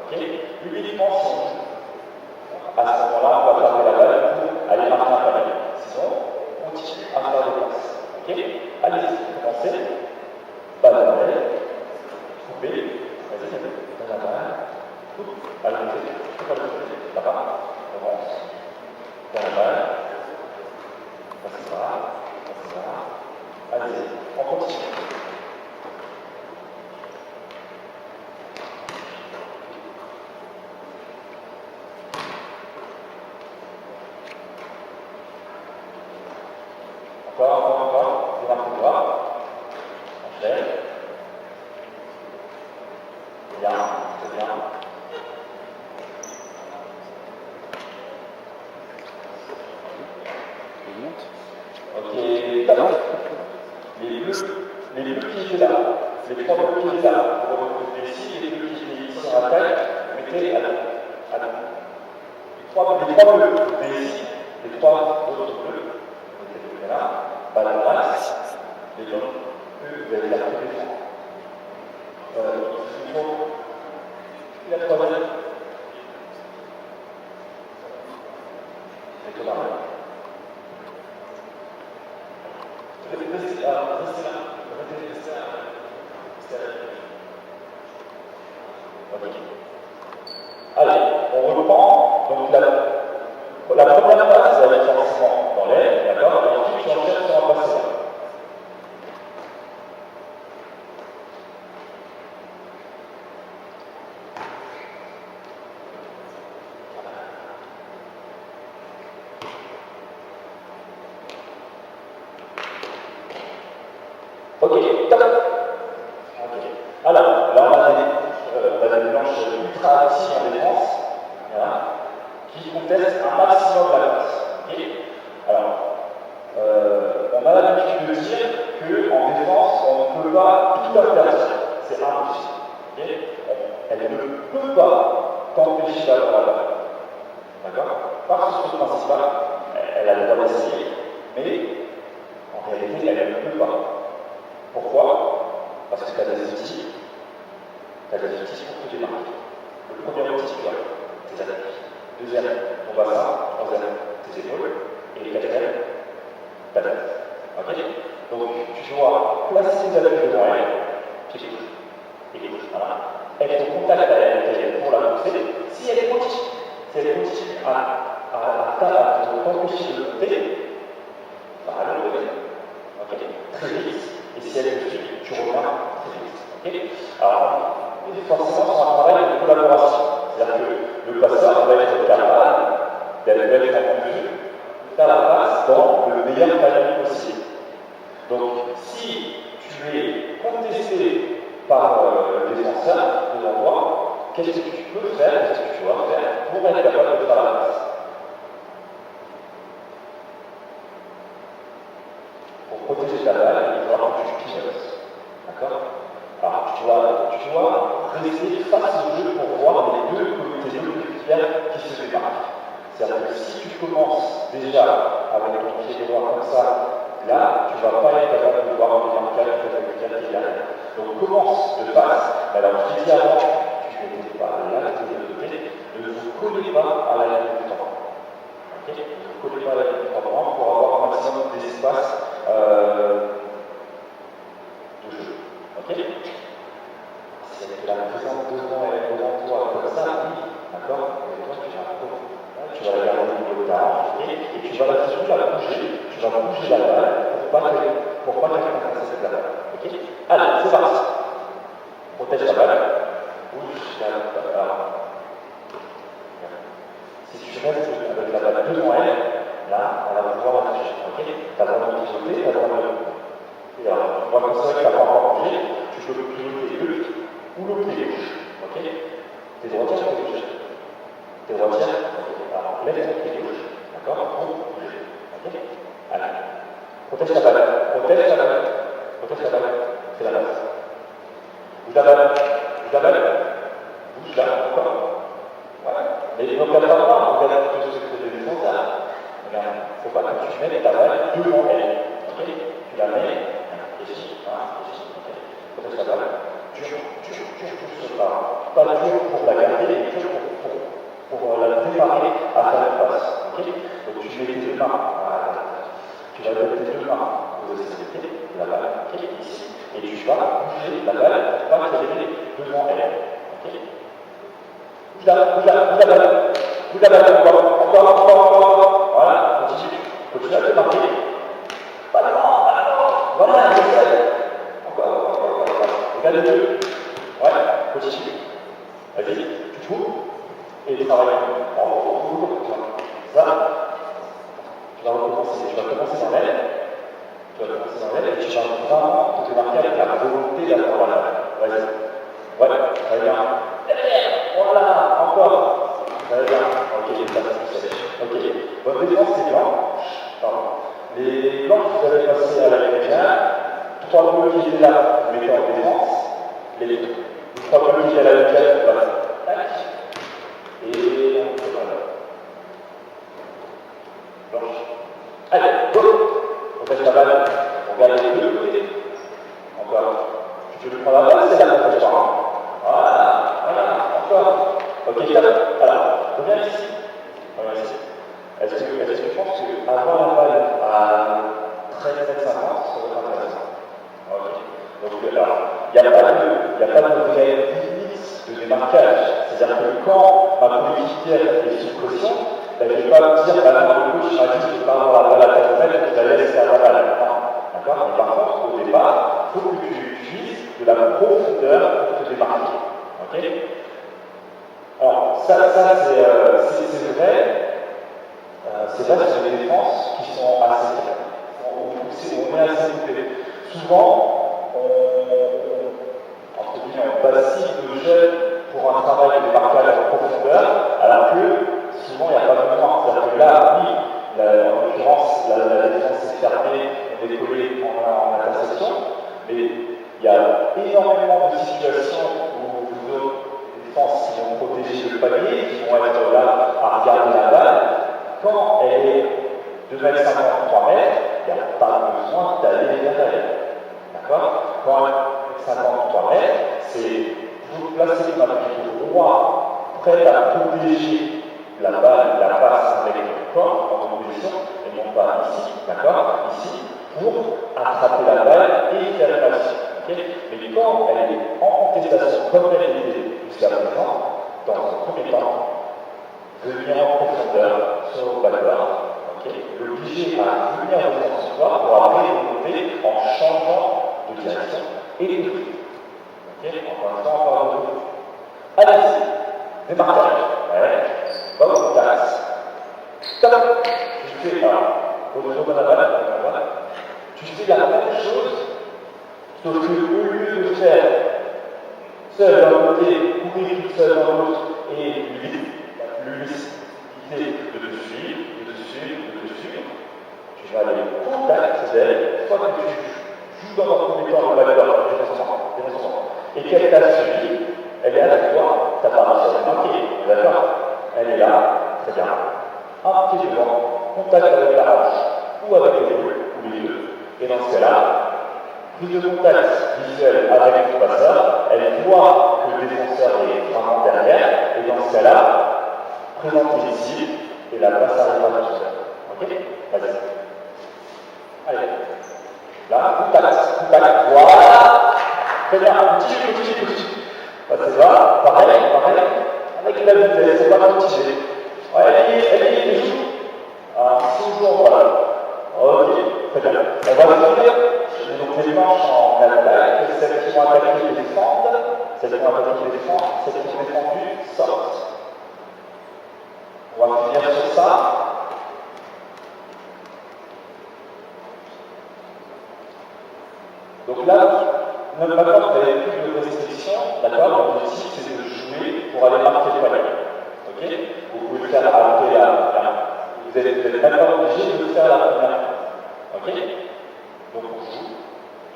Okay. Uniquement si on joue. À ce moment-là, on va taper la balle pour aller marquer un palier. Sinon, on continue à faire des passes. Okay. Allez-y, commencez. Balle à balle. Coupez. Vas-y, balle à balle. Coupe. Allez-y. Là-bas. Avance. Balle à balle. Passe ça. Allez-y, on continue. Encore, démarque droit. Enchaîne. Bien, c'est bien. Ok, les bleus qui étaient là, les 3 bleus qui étaient là, ici, les bleus qui étaient ici en attaque, mettez à la. Les 3 bleus, mais ici, les 3 autres bleus, mettez là, à la droite, les blancs, eux, vous allez la défendre. Il faut. La troisième. C'est là. Restez là. Allez, on reprend. Donc la première phase, ça va être forcément dans l'air, d'accord? Et ensuite, tu enchaînes sur un passé. Ok, top. Ok. Alors, là, on a des blanches ultra actives en défense, voilà, qui contestent un maximum la passe. Okay. Alors, on a l'habitude de dire qu'en défense, on ne peut pas tout interdire. C'est impossible. Okay. Elle ne peut pas t'empêcher d'avoir la balle. D'accord? Par ce principe-là, elle a le droit d'essayer, mais en réalité, elle ne peut pas. Pourquoi? Parce que tu as des outils. Tu as des outils pour te démarquer. Le premier outil, tu as tes appuis. Deuxième, ton bassin. Troisième, tes épaules. Et le quatrième, ta tête. Ok? Donc, tu dois placer tes appuis devant elle, pied gauche. contact avec elle pour la pousser, si elle continue à t'empêcher de monter, bah, elle le fait. Okay. Très vite, et si elle est dessus, tu reviens très vite. Okay. Alors, forcément, c'est un travail de collaboration. C'est-à-dire que le passeur va être capable d'être en mesure de faire la passe dans le meilleur timing possible. Donc, si tu es contesté par le défenseur de l'endroit, qu'est-ce que tu peux faire, qu'est-ce que tu dois faire pour être capable de faire la passe? Pour protéger ta balle, il va falloir que tu pilotes. D'accord? Alors, tu dois rester face au jeu pour voir les deux coéquipiers qui se démarquent. C'est-à-dire que si tu commences déjà avec ton pied droit comme ça, là, tu ne vas pas être capable de voir les marquages de la qui est derrière. Donc, commence de face. Alors, je disais avant, tu n'étais pas là, tu es de côté, ne vous collez pas à la ligne du temps. Okay? Ne vous collez pas à la ligne du temps pour avoir un maximum d'espace de jeu. Ok? Si elle la présente devant toi comme ça, oui, d'accord? Et toi, tu vas la garder au niveau de ta hanche, et tu vas surtout la bouger, tu vas bouger la balle pour pas qu'elle fasse cette balle. Ok? Allez, c'est parti. Protège la balle, bouge la balle. Si tu restes avec la balle devant elle, là, elle va pouvoir la toucher. Ok? Tu as le droit de pivoter, tu as le droit de. Et alors, on va considérer que tu n'as pas encore bougé, tu peux pivoter le pied ou le pied gauche. Ok? T'es droitière ou t'es gauche? T'es droitière? Ok. Alors, lève ton pied gauche. D'accord? Pour bouger. Ok? Allez. Protège ta balle. Protège ta balle. Protège ta balle. C'est la base. Bouge la balle. Bouge la balle. Bouge là. Encore. Voilà. Mais ne regarde pas, regarde tout ce que tu fais défense là. Regarde. Il ne faut pas que tu mettes ta balle devant elle. Ok? Tu la mets. Ici, voilà, ici, ok. Protège ta balle. Dur, pas dur pour la garder, mais dur pour la préparer à faire la passe. Ok? Donc tu mets tes deux mains, tu vas mettre tes deux mains aux extrémités de la balle, ok? Ici, et tu vas bouger la balle pour pas qu'elle est devant elle. Ok? Bouge la balle, bouge la balle, encore. Voilà, continue à te marquer. Pas devant, voilà, encore. Regarde les deux. Ouais, continue. Vas-y, tu trouves et travaille. Ça, tu vas recommencer. Tu vas commencer dans l'aile. Et tu vas vraiment te démarquer avec la volonté d'avoir la balle. Vas-y. Ouais, très bien. Voilà, encore. Très bien. Ok, ça va. Ok. Votre défense, c'est blanc. Pardon. Les blancs que vous avez passés à la médiane, 3 bleus qui étaient là, vous mettez en défense. Les 3 bleus qui étaient à la médiane, vous passez. Et on fait voilà. Blanche. Allez, go! On teste la balle. On regarde les deux côtés. Encore. Tu peux lui prendre la balle, c'est là qu'on fait pas. Voilà, encore. Ok, alors, reviens ici. Est-ce que tu penses qu'avoir la balle à 13,50 m, ça va être intéressant? Ok. Donc, alors, il n'y a pas de vraie limite de démarquage. C'est-à-dire que quand ma coéquipière est sous pression, ben, je ne vais pas me dire, bah non, le coach m'a dit que je ne vais pas avoir la balle à 13 m, je la laisse faire la balle. D'accord? Mais par contre, au départ, il faut que tu utilises de la profondeur pour te démarquer. Ok? Alors, ça c'est vrai. C'est vrai que c'est des défenses qui sont assez on est assez coupé. Souvent, on passe de jeunes pour un travail de démarquage en profondeur, alors que souvent il n'y a pas besoin. C'est-à-dire que là, oui, en l'occurrence, la défense est fermée, on est collé en intersection, mais il y a énormément de situations où nos défenses qui vont protéger le panier, qui vont être là à regarder la balle. Quand elle est 2,50 m, 3 m, il n'y a pas besoin d'aller vers elle. D'accord? Quand elle est 53 m, c'est vous placez votre pied droit, prêt à protéger la balle, la passe avec le corps en position, et non pas ici, d'accord? Ici, pour attraper la balle et faire une action. Okay, mais quand elle est en contestation, comme elle était jusqu'à présent, dans un premier temps, venir en profondeur sur le backboard, l'obliger à venir au transport pour après remonter en changeant de direction et de flux. Encore une fois, encore de flux. Allez-y, démarquage. Ouais. Hop, taxe. Stop. Tu fais tu fais la même chose, sauf que au lieu de faire seul d'un côté, courir tout seul dans l'autre et lui de te suivre, tu vas aller au contact d'elle, soit que tu joues dans un premier temps le backboard, et qu'elle t'a suivi, elle est avec toi, t'as pas réussi à la marquer, d'accord? Elle est là, très bien. Un pied devant, contact avec la hanche, ou avec l'épaule, ou les deux, et dans ce cas-là, prise de contact visuel avec le passeur, elle voit que le défenseur est vraiment derrière, et dans ce cas-là, présente ici, et la passe arrive à tout seul. Ok? Vas-y. Allez. Là, contact, voilà! Très bien, petit. Passez là, pareil, avec la vitesse, c'est pas motivé. Ouais, elle joue. Toujours, voilà. Ok, très bien. On va finir. Donc les manches en attaque, celles qui vont attaquer les défendent, celles qui vont attaquer les défendent, celles qui sont défendues sortent. On va finir sur ça. Donc là, maintenant vous n'avez plus de restrictions, d'accord? L'objectif c'est de jouer pour aller marquer le panier. Ok? Vous pouvez le faire après vous êtes maintenant obligé de le faire la première fois. Ok? Donc on joue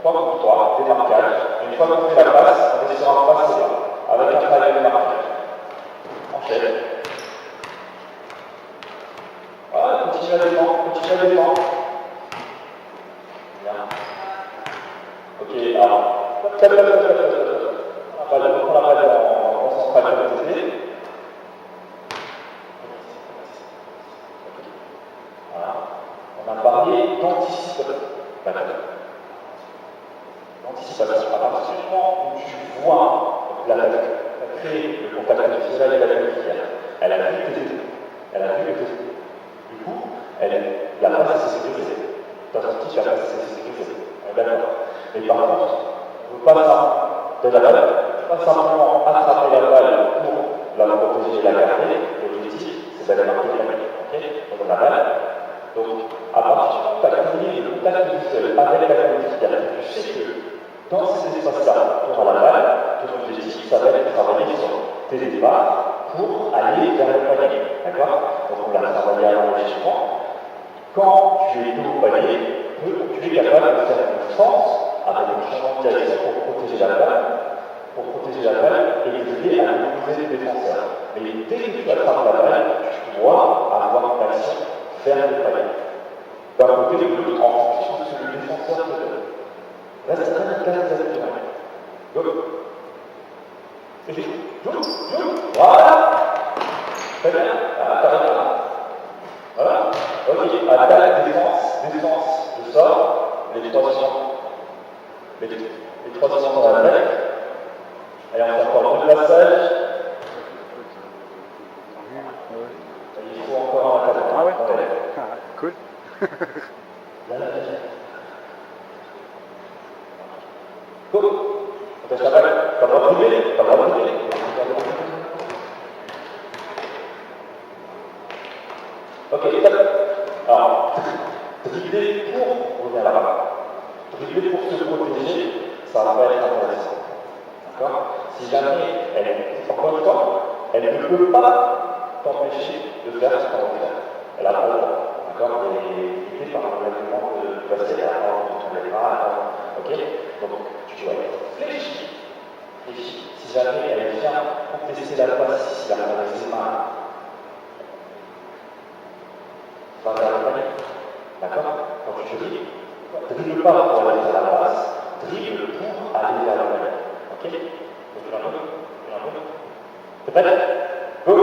3 contre 3, démarquage. Une fois qu'on fait la passe, on est sur un passe là, avec un panier de marquage. Enchaîne. Voilà, continue à défendre. Bien. Ok, alors, on a pas de concentration TT. Voilà. On a parlé d'anticipation. L'anticipation, à partir du moment où tu vois la créer le contact visuel avec la cuillère, elle a vu tes étés. Du coup, la passe est sécurisée. Dans un petit, la passe est sécurisée. D'accord. Mais par contre, on ne veut pas de la balle, pas simplement attraper la balle pour la protéger et la garder. L'objectif, c'est d'aller marquer la balle. Donc la balle. Donc, à partir du moment où tu as créé le contact visuel avec la cuillère, tu sais que dans ces espaces-là, tu auras la balle, ton objectif, ça va être de travailler sur tes départs pour aller vers le panier. D'accord? Donc on l'a travaillé à l'enrichissement. Quand tu es dos au panier, tu es capable de faire une force avec un changement de direction pour protéger la balle et t'aider à imposer le défenseur. Mais dès que tu attrapes la balle, tu dois avoir une action vers le panier. D'un côté ou de l'autre, en fonction de ce que le défenseur te donne. Reste très calme exactement. Go. Voilà. Très bien. Voilà. Ok. Attaque, défense, je sors. Les trois sont dans la tête. Allez, on fait encore deux passages. Il faut encore un attaque. Ah ouais. Cool. Go. On tâche la balle. Pas le droit de dribbler. Ok, stop. Alors, dribbler pour revenir là-bas. Dribbler pour se protéger, ça va être intéressant. D'accord? Si jamais encore une fois, elle ne peut pas t'empêcher de faire ce qu'on veut faire. Elle a pas le droit. D'accord? Elle est limitée par le règlement de passer à de tourner les bras. Ok? Donc, tu dois être fléchi. Si jamais elle vient contester la passe, si la main est mal, va vers le panier. D'accord? Quand tu dribbles, dribble pas pour aller vers la passe, dribble pour aller vers le panier. Ok? Donc, un peu. Peut-être? Go!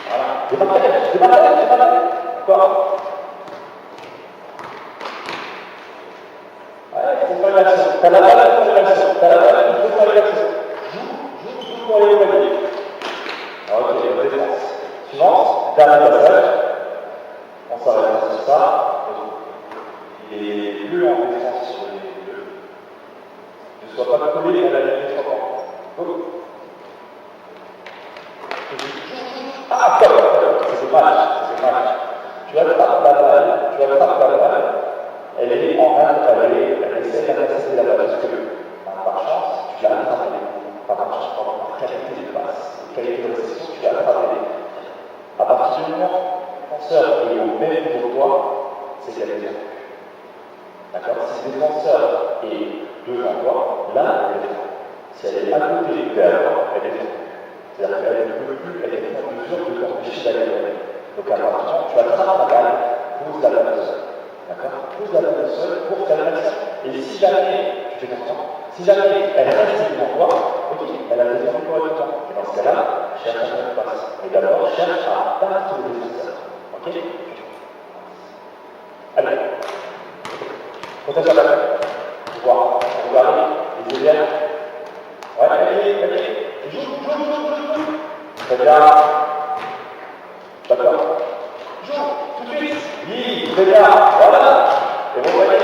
Voilà. Démarrage. Encore. Ouais, il faut pas Dernier passage, on s'arrête sur ça. Les bleus en défense sur les bleus ne soient pas collés à la ligne de 3 points. Ah, top, c'est dommage, c'est dommage. Tu attrapes la balle, elle est en train elle essaie d'intercepter la balle, parce que par chance, tu l'as attrapée. Par qualité de passe, qualité de réception, tu l'as attrapée. À partir du moment où le défenseur est au même niveau que toi, c'est qu'elle est bien. D'accord? Si le défenseur est devant toi, là, elle est défendue. Si elle est à côté derrière toi, elle est défendue. C'est-à-dire qu'elle ne peut plus, elle est en mesure de t'empêcher d'aller vers elle. Donc à partir du moment où tu attrapes la balle, pose la balle au sol. D'accord? Pose la balle au sol pour faire l'action. Et si jamais, tu fais conscient, si jamais elle reste devant toi, ok, elle a défendu correctement. Et dans ce cas-là, cherche à faire une passe. Et d'abord, cherche à battre le défenseur. Ok? Allez. Protège la balle. Voir. Regarder. Les yeux verts. Ouais, allez. Joue. Très bien. D'accord. Joue, tout de suite. Oui, très bien. Voilà. Et vous voyez.